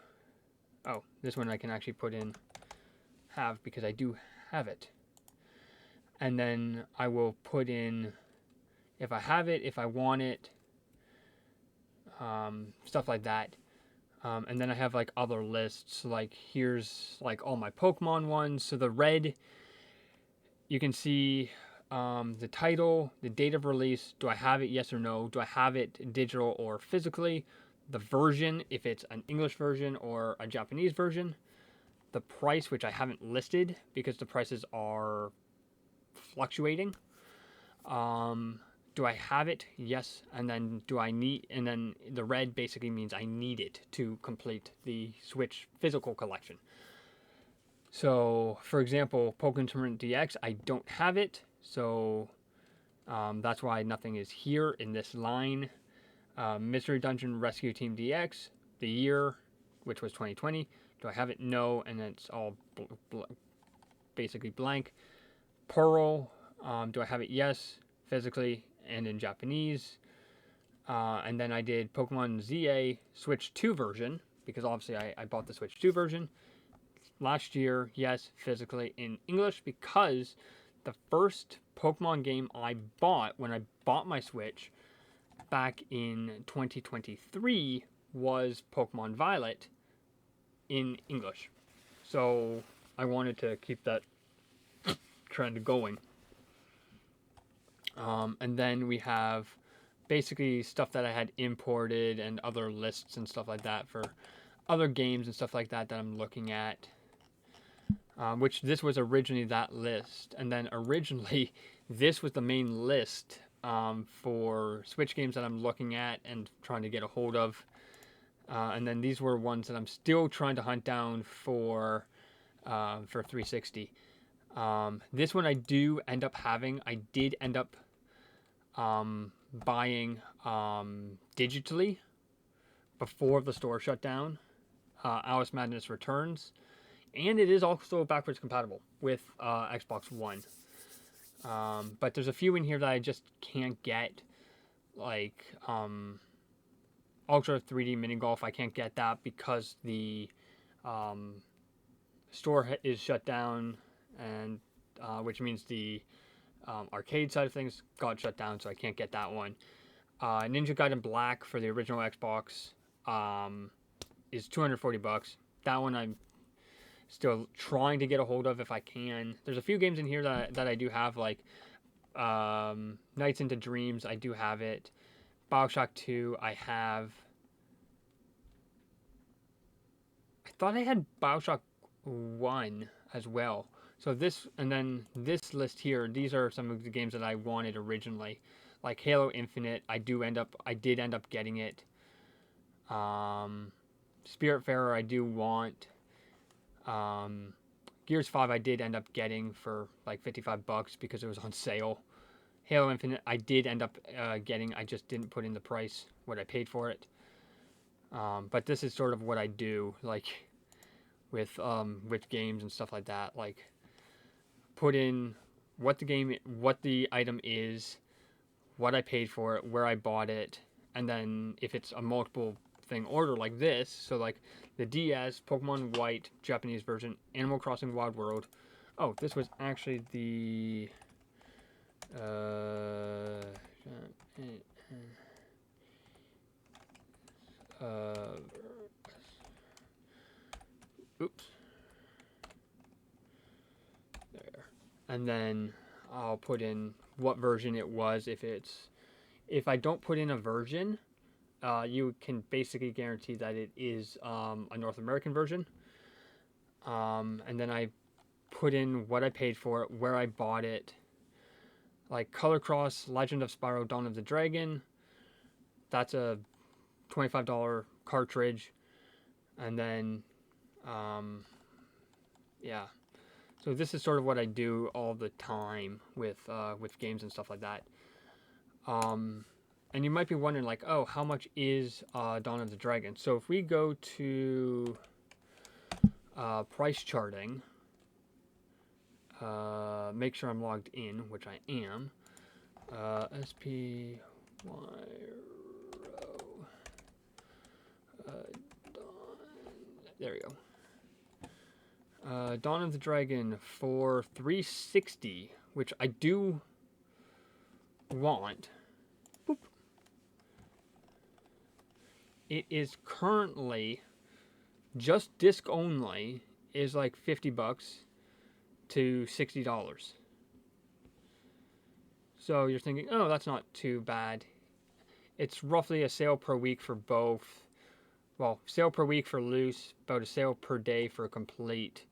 oh, this one I can actually put in have, because I do have it. And then I will put in if I have it, if I want it, stuff like that. And then I have like other lists, like here's like all my Pokemon ones. So the red, you can see the title, the date of release, do I have it, yes or no, do I have it digital or physically, the version, if it's an English version or a Japanese version, the price, which I haven't listed because the prices are fluctuating. Do I have it? Yes. And then do I need, and then the red basically means I need it to complete the Switch physical collection. So, for example, Pokemon Tournament DX, I don't have it, so that's why nothing is here in this line. Mystery Dungeon Rescue Team DX, the year, which was 2020. Do I have it? No, and it's all basically blank. Pearl, do I have it? Yes, physically and in Japanese. And then I did Pokemon ZA Switch 2 version, because obviously I bought the Switch 2 version last year. Yes, physically in English, because the first Pokemon game I bought when I bought my Switch back in 2023 was Pokemon Violet in English. So I wanted to keep that trend going. And then we have basically stuff that I had imported and other lists and stuff like that for other games and stuff like that I'm looking at. Which this was originally that list. And then originally this was the main list for Switch games that I'm looking at and trying to get a hold of. And then these were ones that I'm still trying to hunt down for 360. This one I do end up having. I did end up buying digitally before the store shut down. Alice Madness Returns. And it is also backwards compatible with Xbox One. But there's a few in here that I just can't get. Like Ultra 3D Mini Golf, I can't get that because the store is shut down, and which means the arcade side of things got shut down, so I can't get that one. Ninja Gaiden Black for the original Xbox is $240. That one I'm still trying to get a hold of if I can. There's a few games in here that I do have, like Nights into Dreams. I do have it. BioShock 2. I have. I thought I had BioShock 1 as well. So this, and then this list here, these are some of the games that I wanted originally. Like Halo Infinite, I did end up getting it. Spiritfarer, I do want. Gears 5, I did end up getting for like $55 because it was on sale. Halo Infinite, I did end up getting. I just didn't put in the price, what I paid for it. But this is sort of what I do, like with games and stuff like that. Like put in what the item is, what I paid for it, where I bought it, and then if it's a multiple thing order like this, so like the DS, Pokemon White, Japanese version, Animal Crossing Wild World. Oh, this was actually the oops. There. And then I'll put in what version it was. If I don't put in a version, you can basically guarantee that it is a North American version. And then I put in what I paid for it, where I bought it. Like Color Cross, Legend of Spyro, Dawn of the Dragon. That's a $25 cartridge. And then, yeah. So this is sort of what I do all the time with games and stuff like that. And you might be wondering, like, oh, how much is Dawn of the Dragon? So if we go to price charting, make sure I'm logged in, which I am. SPY there we go. Dawn of the Dragon for $360, which I do want. Boop. It is currently just disc only is like $50 to $60. So you're thinking, oh, that's not too bad. It's roughly a sale per week for both. Well, sale per week for loose, about a sale per day for complete.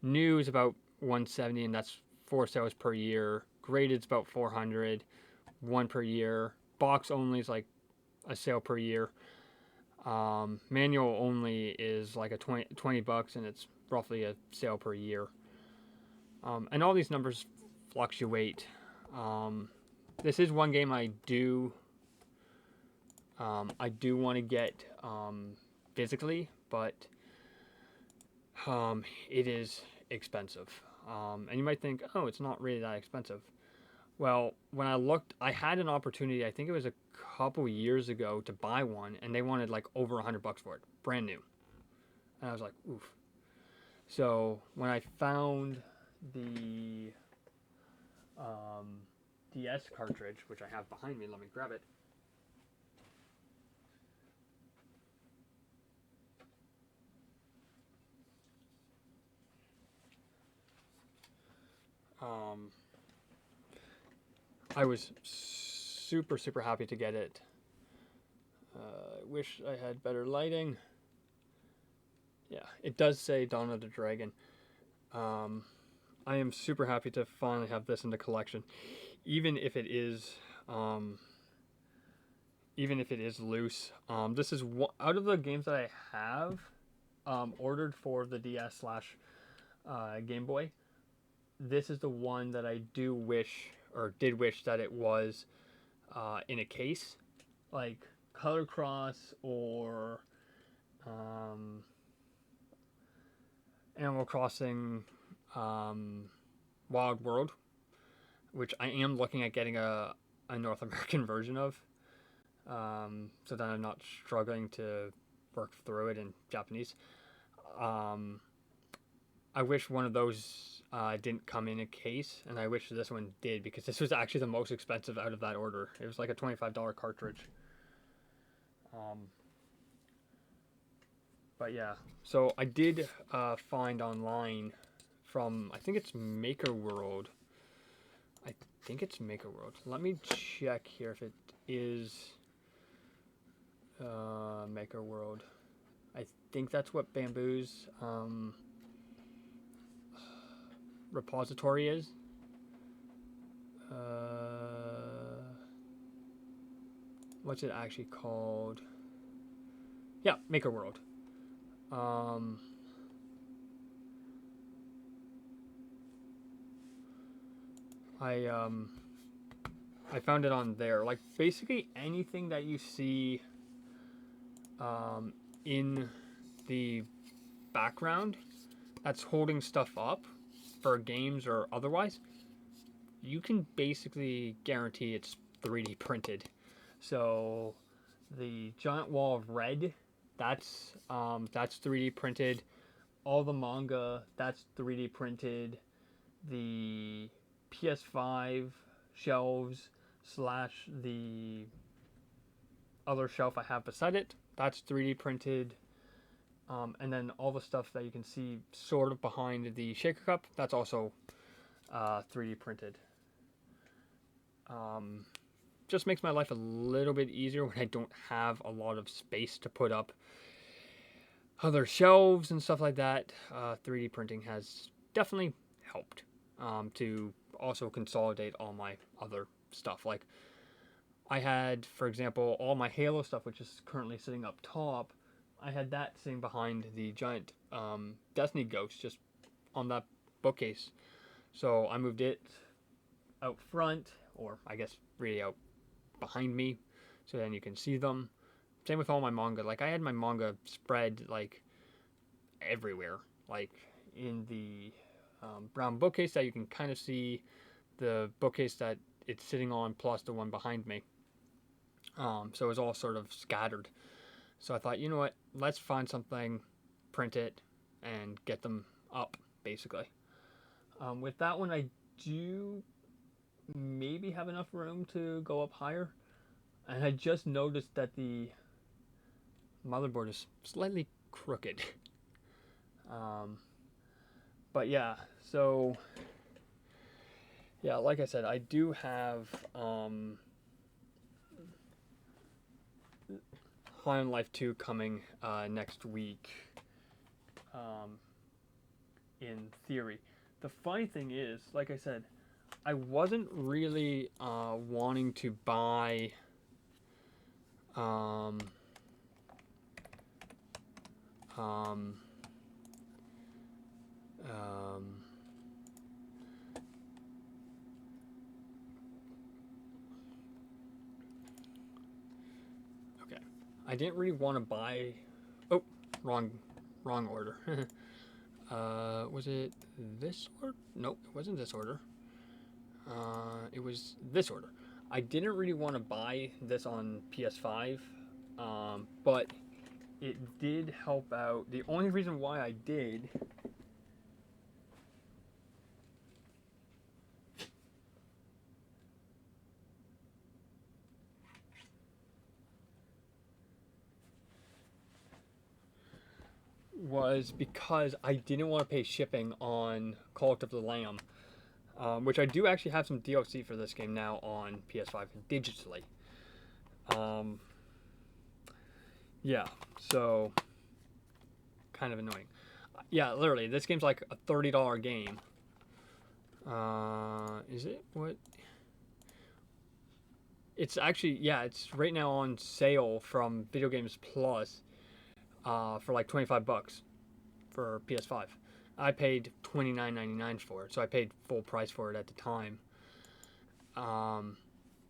New is about $170, and that's 4 sales per year. Graded's about $400, 1 per year. Box only is like a sale per year. Manual only is like a $20, and it's roughly a sale per year. And all these numbers fluctuate. This is one game I do want to get physically, but it is expensive. And you might think, oh, it's not really that expensive. Well, when I looked, I had an opportunity, I think it was a couple years ago, to buy one, and they wanted like over $100 for it, brand new. And I was like, oof. So when I found the DS cartridge, which I have behind me, let me grab it. I was super happy to get it. I wish I had better lighting. Yeah, it does say Dawn of the Dragon. I am super happy to finally have this in the collection, even if it is loose. This is out of the games that I have ordered for the DS / Game Boy. This is the one that I did wish that it was in a case, like Color Cross or Animal Crossing Wild World, which I am looking at getting a North American version of, so that I'm not struggling to work through it in Japanese. I wish one of those didn't come in a case, and I wish this one did, because this was actually the most expensive out of that order. It was like a $25 cartridge. But yeah, so I did find online from, I think it's Maker World. I think it's Maker World. Let me check here if it is Maker World. I think that's what Bamboo's repository is. What's it actually called? Yeah, Maker World. I found it on there. Like basically anything that you see in the background that's holding stuff up for games or otherwise, you can basically guarantee it's 3D printed. So the giant wall of red, that's 3D printed. All the manga, that's 3D printed. The PS5 shelves slash the other shelf I have beside it, that's 3D printed. And then all the stuff that you can see sort of behind the shaker cup, that's also 3D printed. Just makes my life a little bit easier when I don't have a lot of space to put up other shelves and stuff like that. 3D printing has definitely helped to also consolidate all my other stuff. Like I had, for example, all my Halo stuff, which is currently sitting up top. I had that sitting behind the giant Destiny Ghost, just on that bookcase. So I moved it out front, or I guess really out behind me, so then you can see them. Same with all my manga. Like I had my manga spread like everywhere, like in the brown bookcase that you can kind of see the bookcase that it's sitting on, plus the one behind me. So it was all sort of scattered. So I thought, you know what, let's find something, print it, and get them up, basically. With that one, I do maybe have enough room to go up higher. And I just noticed that the motherboard is slightly crooked. But yeah, so yeah, like I said, I do have High on Life 2 coming next week, in theory. The funny thing is, like I said, I wasn't really wanting to buy okay, I didn't really want to buy. Oh, wrong order. Was it this order? Nope, it wasn't this order. It was this order. I didn't really want to buy this on PS5, but it did help out. The only reason why I did was because I didn't want to pay shipping on Cult of the Lamb, which I do actually have some DLC for this game now on PS5 digitally. Yeah, so kind of annoying. Yeah, literally, this game's like a $30 game. Is it? What? It's actually, yeah, it's right now on sale from Video Games Plus for like $25 for PS5. I paid $29.99 for it, so I paid full price for it at the time.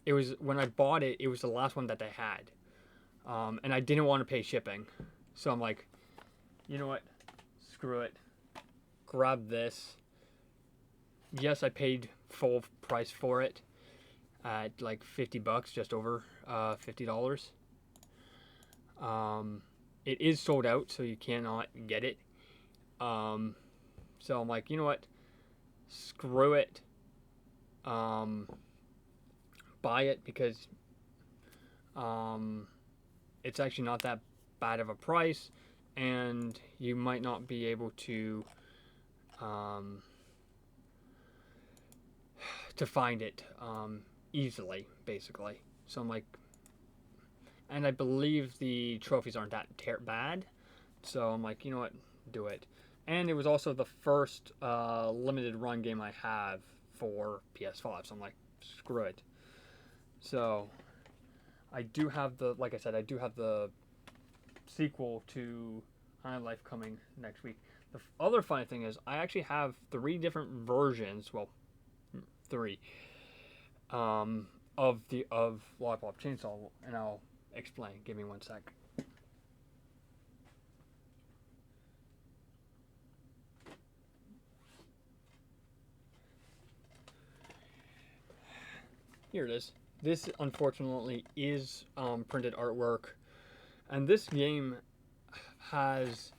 It was when I bought it, it was the last one that they had, and I didn't want to pay shipping, so I'm like, you know what, screw it, grab this. Yes, I paid full price for it at like $50, just over $50. It is sold out, so you cannot get it. So I'm like, you know what? Screw it. Buy it because it's actually not that bad of a price. and you might not be able um, to find it easily, basically. So I'm like, and I believe the trophies aren't that bad. So I'm like, you know what, do it. And it was also the first limited run game I have for PS5. So I'm like, screw it. So I do have the, like I said, I do have the sequel to High Life coming next week. The other funny thing is, I actually have 3 different versions. Well, 3 of Lollipop Chainsaw, and I'll explain. Give me 1 sec. Here it is. This, unfortunately, is printed artwork, and this game has,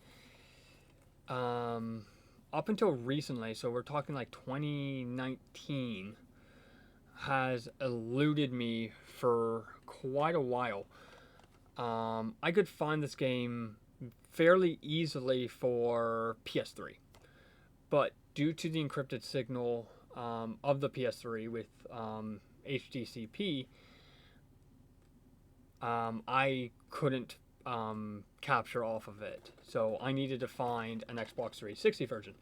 up until recently, so we're talking like 2019, has eluded me for quite a while. I could find this game fairly easily for PS3, but due to the encrypted signal of the PS3 with HDCP, I couldn't capture off of it. So I needed to find an Xbox 360 version.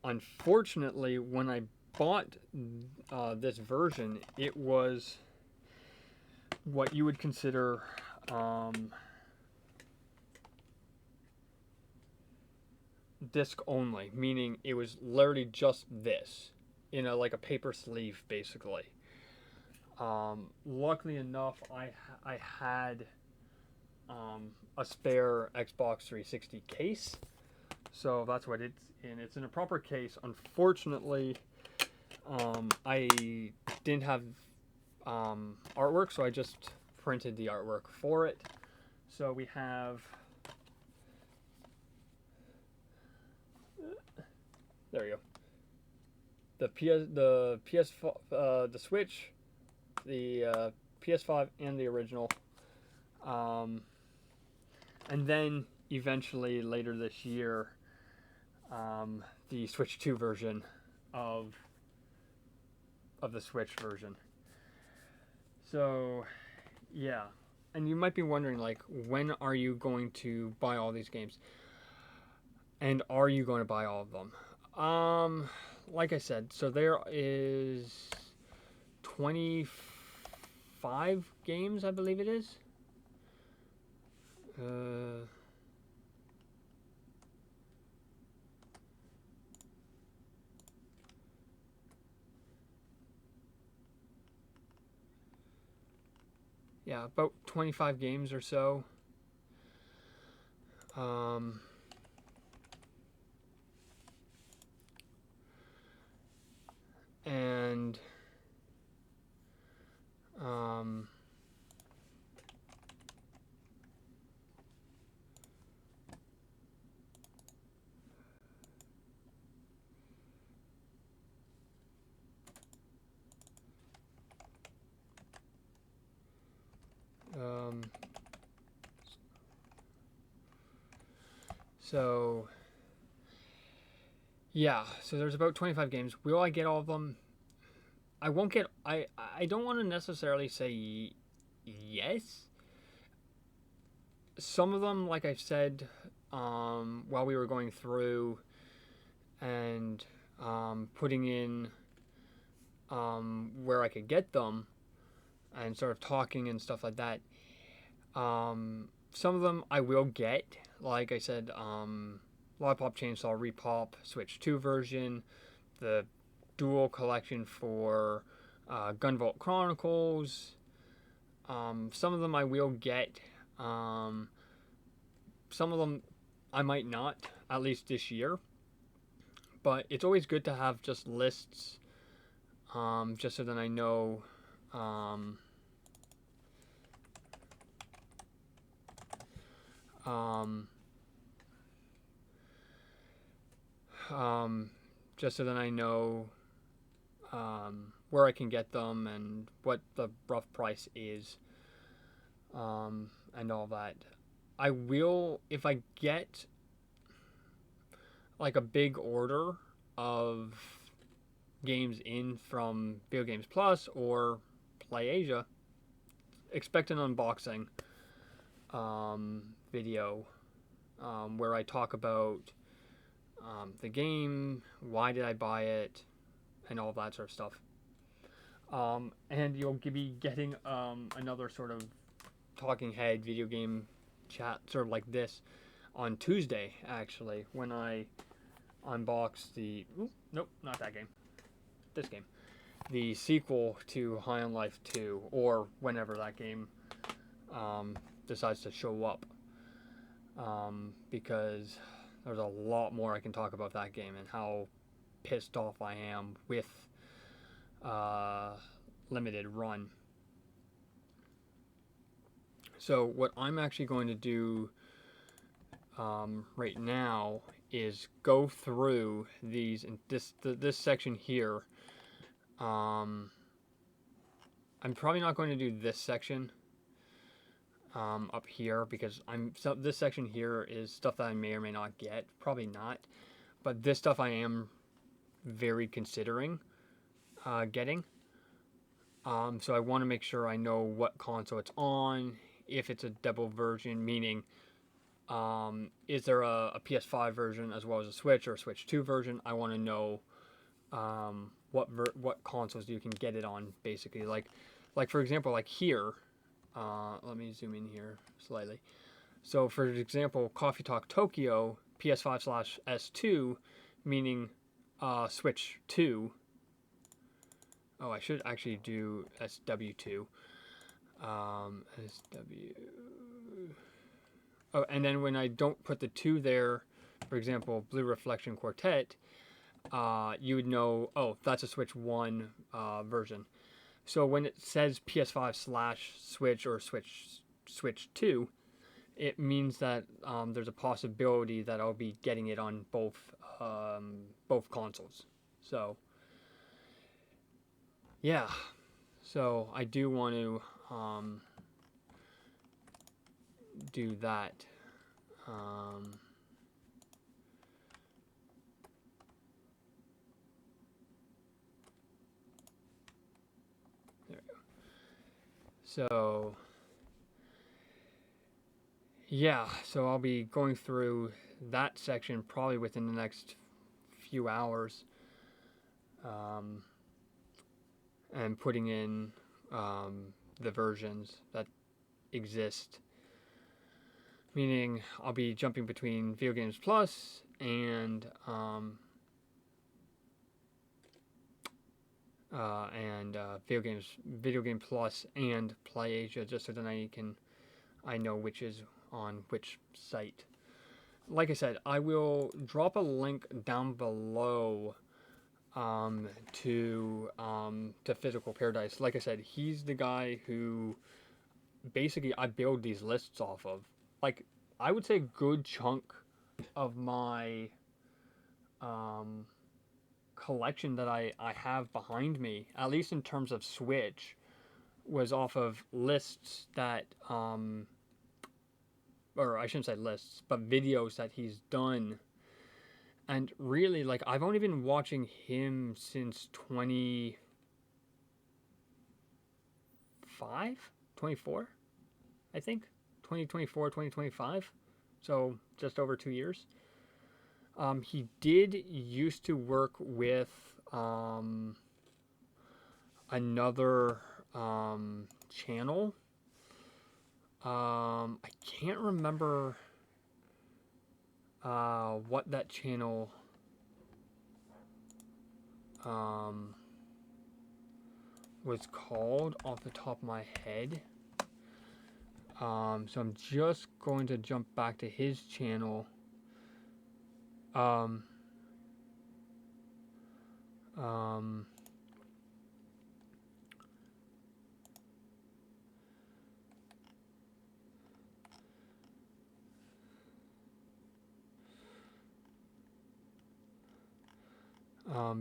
Unfortunately, when I bought this version, it was what you would consider disc only, meaning it was literally just this in like a paper sleeve, basically. Luckily enough, I had a spare Xbox 360 case, so that's what it's in. It's in a proper case. Unfortunately, I didn't have artwork, so I just printed the artwork for it. So we have, there you go, the Switch, the PS5, and the original, and then eventually later this year, the Switch 2 version of the Switch version. So, yeah. And you might be wondering, like, when are you going to buy all these games? And are you going to buy all of them? Like I said, so there is 25 games, I believe it is. Yeah, about 25 games or so. And so yeah, so there's about 25 games. Will I get all of them? I won't get. I don't want to necessarily say yes. Some of them, like I said, while we were going through and putting in where I could get them and sort of talking and stuff like that. Some of them I will get. Like I said, Lollipop Chainsaw Repop Switch 2 version, the dual collection for Gunvolt Chronicles. Some of them I will get. Some of them I might not, at least this year. But it's always good to have just lists, just so that I know. Just so that I know where I can get them and what the rough price is, and all that. I will, if I get like a big order of games in from Video Games Plus or Play Asia, expect an unboxing video where I talk about the game, why did I buy it, and all that sort of stuff. And you'll be getting another sort of talking head video game chat, sort of like this, on Tuesday, actually, when I unbox the... Nope, not that game. This game. The sequel to High on Life 2, or whenever that game decides to show up. Because there's a lot more I can talk about that game and how pissed off I am with limited run. So what I'm actually going to do right now is go through these, and this section here. I'm probably not going to do this section up here, because this section here is stuff that I may or may not get. Probably not, but this stuff I am very considering getting. So I want to make sure I know what console it's on, if it's a double version, meaning is there a PS5 version as well as a Switch or a Switch 2 version. I want to know what consoles you can get it on, basically. Like for example, like here, let me zoom in here slightly. So for example, Coffee Talk Tokyo PS5/S2, meaning Switch 2. Oh, I should actually do SW2. SW. Oh, and then when I don't put the 2 there, for example, Blue Reflection Quartet, you would know, oh, that's a Switch 1 version. So when it says PS5/Switch or Switch 2, it means that there's a possibility that I'll be getting it on both consoles. So yeah, so I do want to do that. There we go. So yeah, so I'll be going through that section probably within the next few hours, and putting in the versions that exist. Meaning I'll be jumping between Video Games Plus and Video Game Plus and Play Asia, just so that I know which is on which site. Like I said, I will drop a link down below to Physical Paradise. Like I said, he's the guy who basically I build these lists off of. Like, I would say a good chunk of my collection that I have behind me, at least in terms of Switch, was off of lists that, or I shouldn't say lists, but videos that he's done. And really, like, I've only been watching him since 24, I think. 2024, 2025. So just over 2 years. He did used to work with another channel. I can't remember what that channel was called off the top of my head. So I'm just going to jump back to his channel.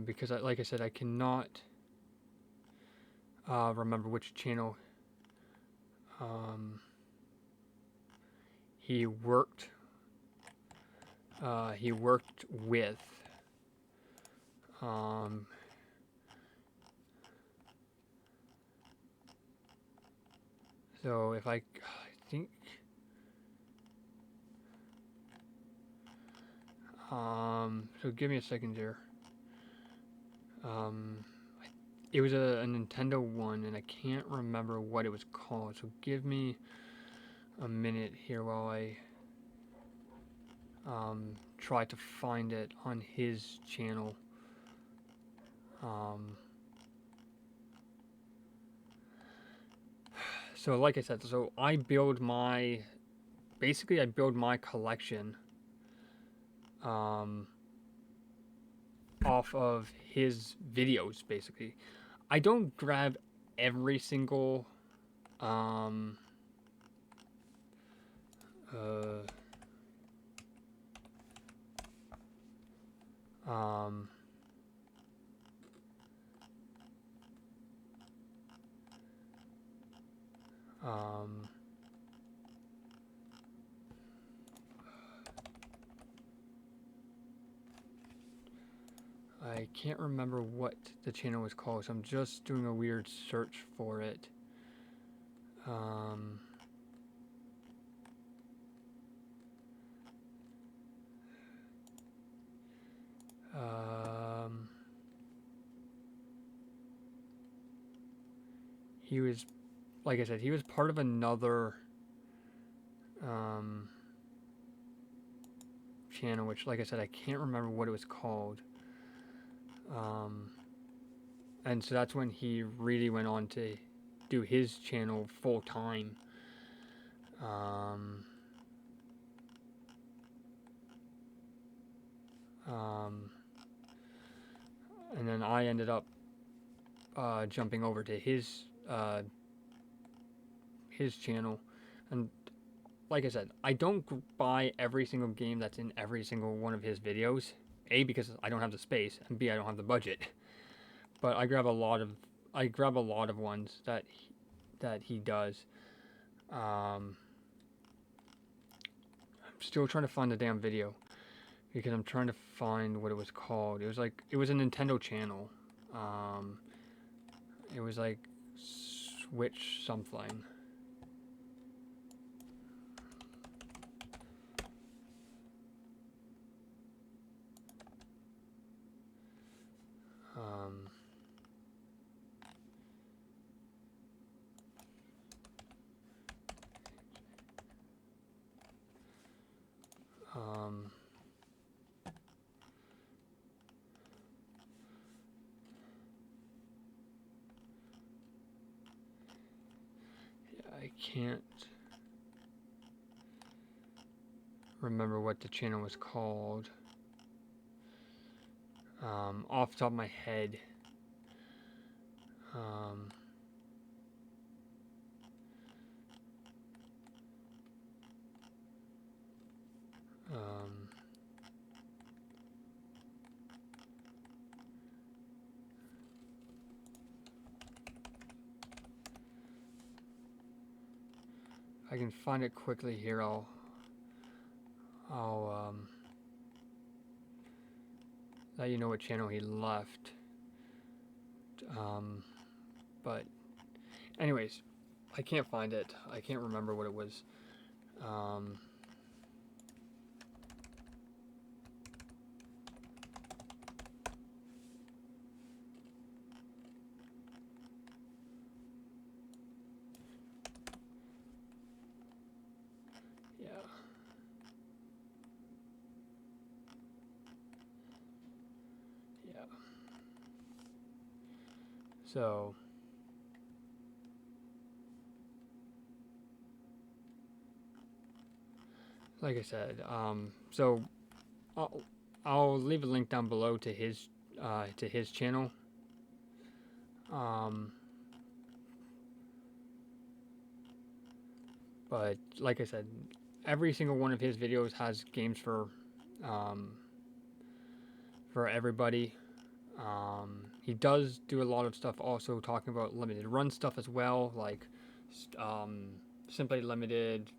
Because like I said, I cannot remember which channel he worked with so if I think so give me a second here. It was a Nintendo one, and I can't remember what it was called. So give me a minute here while I try to find it on his channel. So like I said, so I build my collection off of his videos, basically. I don't grab every single um, I can't remember what the channel was called, so I'm just doing a weird search for it. He was, like I said, he was part of another channel, which, like I said, I can't remember what it was called. And so that's when he really went on to do his channel full time. And then I ended up jumping over to his channel, and like I said, I don't buy every single game that's in every single one of his videos. A, because I don't have the space, and B, I don't have the budget. But I grab a lot of ones that he does. I'm still trying to find the damn video because I'm trying to find what it was called. It was a Nintendo channel. It was like Switch something. I can't remember what the channel was called off the top of my head. I can find it quickly here. I'll let you know what channel he left. But anyways, I can't find it. I can't remember what it was. So, like I said, so I'll leave a link down below to his channel. But like I said, every single one of his videos has games for everybody. He does do a lot of stuff also talking about limited run stuff as well, like Simply Limited,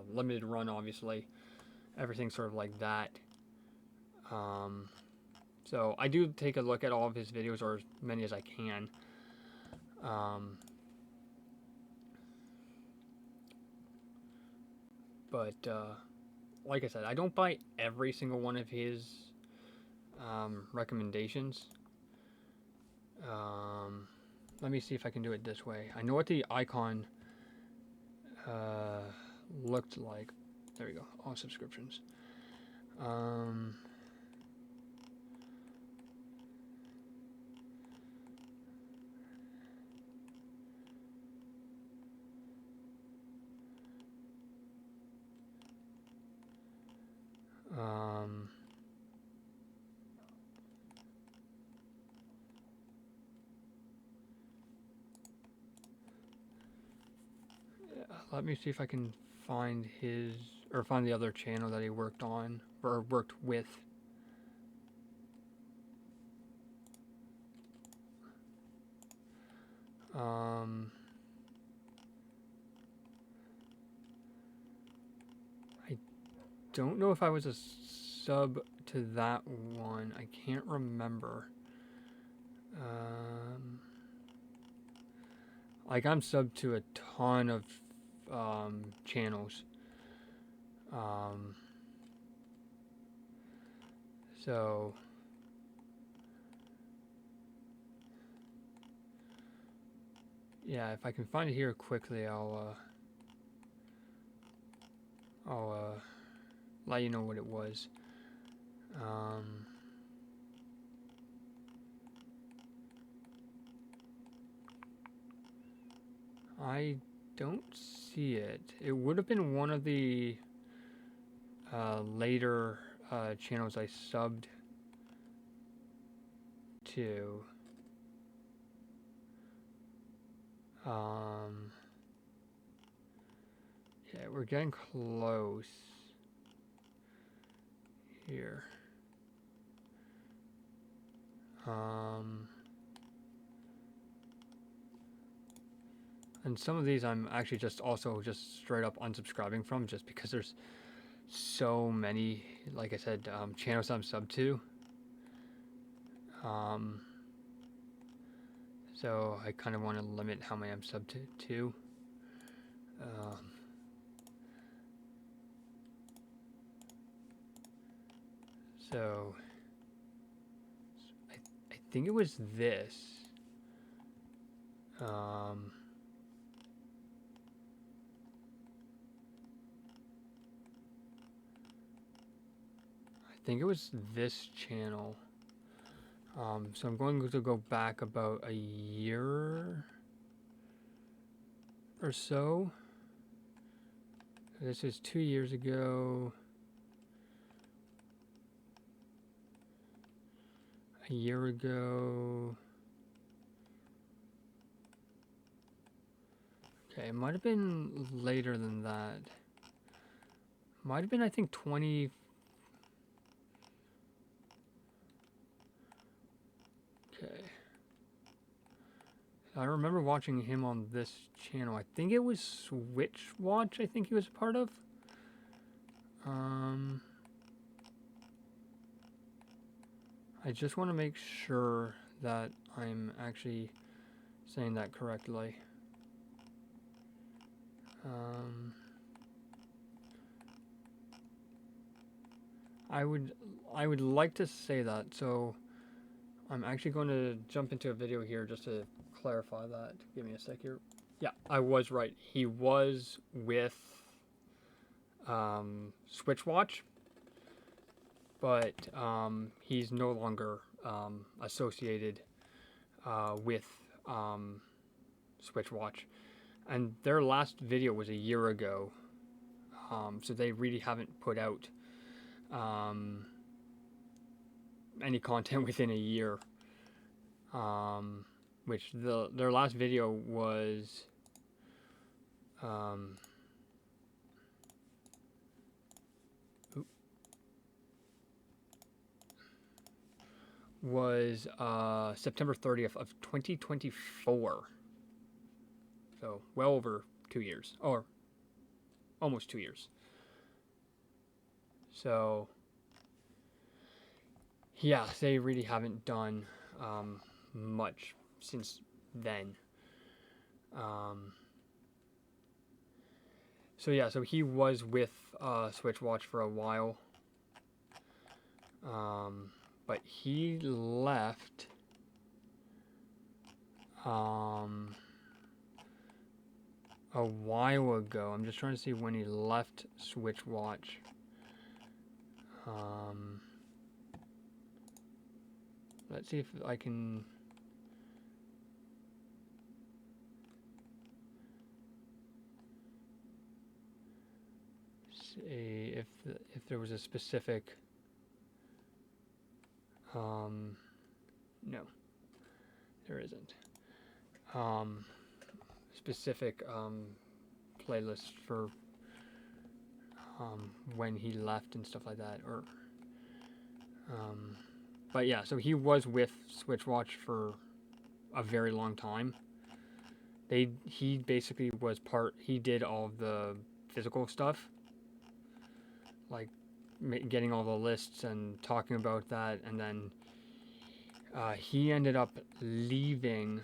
limited run, obviously. Everything sort of like that. So I do take a look at all of his videos, or as many as I can. But like I said, I don't buy every single one of his recommendations. Let me see if I can do it this way. I know what the icon looked like. There we go. All subscriptions. Let me see if I can find his, or find the other channel that he worked on, or worked with. I don't know if I was a sub to that one. I can't remember. Like, I'm sub to a ton of channels. So yeah, if I can find it here quickly, I'll let you know what it was. I don't see it. It would have been one of the later channels I subbed to. Yeah, we're getting close here. And some of these I'm actually just straight up unsubscribing from, just because there's so many, like I said, channels I'm sub to. So I kind of want to limit how many I'm sub to. So I think it was this. I think it was this channel. So I'm going to go back about a year or so. This is 2 years ago. A year ago. Okay, it might have been later than that. Might have been, I think, 20. Okay. I remember watching him on this channel. I think it was Switch Watch, I think he was a part of. I just want to make sure that I'm actually saying that correctly. I would like to say that, so I'm actually going to jump into a video here just to clarify that. Give me a sec here. Yeah, I was right. He was with Switch Watch, but he's no longer associated with Switch Watch. And their last video was a year ago, so they really haven't put out any content within a year. Which their last video was September 30th of 2024. So well over 2 years, or almost 2 years. So, yeah, they really haven't done much since then. So yeah, so he was with Switch Watch for a while, but he left a while ago. I'm just trying to see when he left Switch Watch. Let's see if I can. See if there was a specific. No, there isn't. Specific playlist for when he left and stuff like that, or but yeah, so he was with Switch Watch for a very long time. He basically was he did all of the physical stuff, like getting all the lists and talking about that, and then he ended up leaving.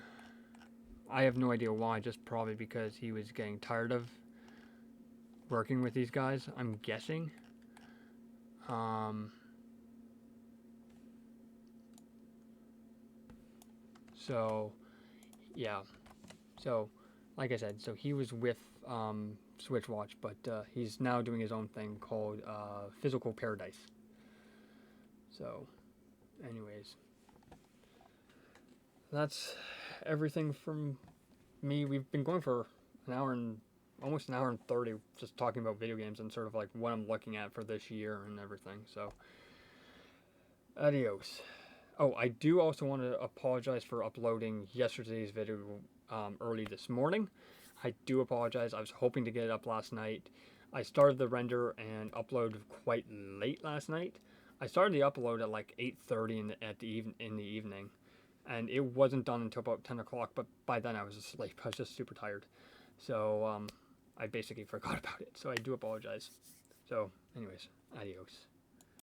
I have no idea why, just probably because he was getting tired of working with these guys, I'm guessing. So, yeah. So, like I said, so he was with Switch Watch, but he's now doing his own thing called Physical Paradise. So, anyways, that's everything from me. We've been going for almost an hour and 30 just talking about video games and sort of like what I'm looking at for this year and everything. So, adios. Oh, I do also want to apologize for uploading yesterday's video early this morning. I do apologize. I was hoping to get it up last night. I started the render and upload quite late last night. I started the upload at like 8:30 in the evening, and it wasn't done until about 10 o'clock. But by then I was asleep. I was just super tired, so I basically forgot about it. So I do apologize. So, anyways, adios.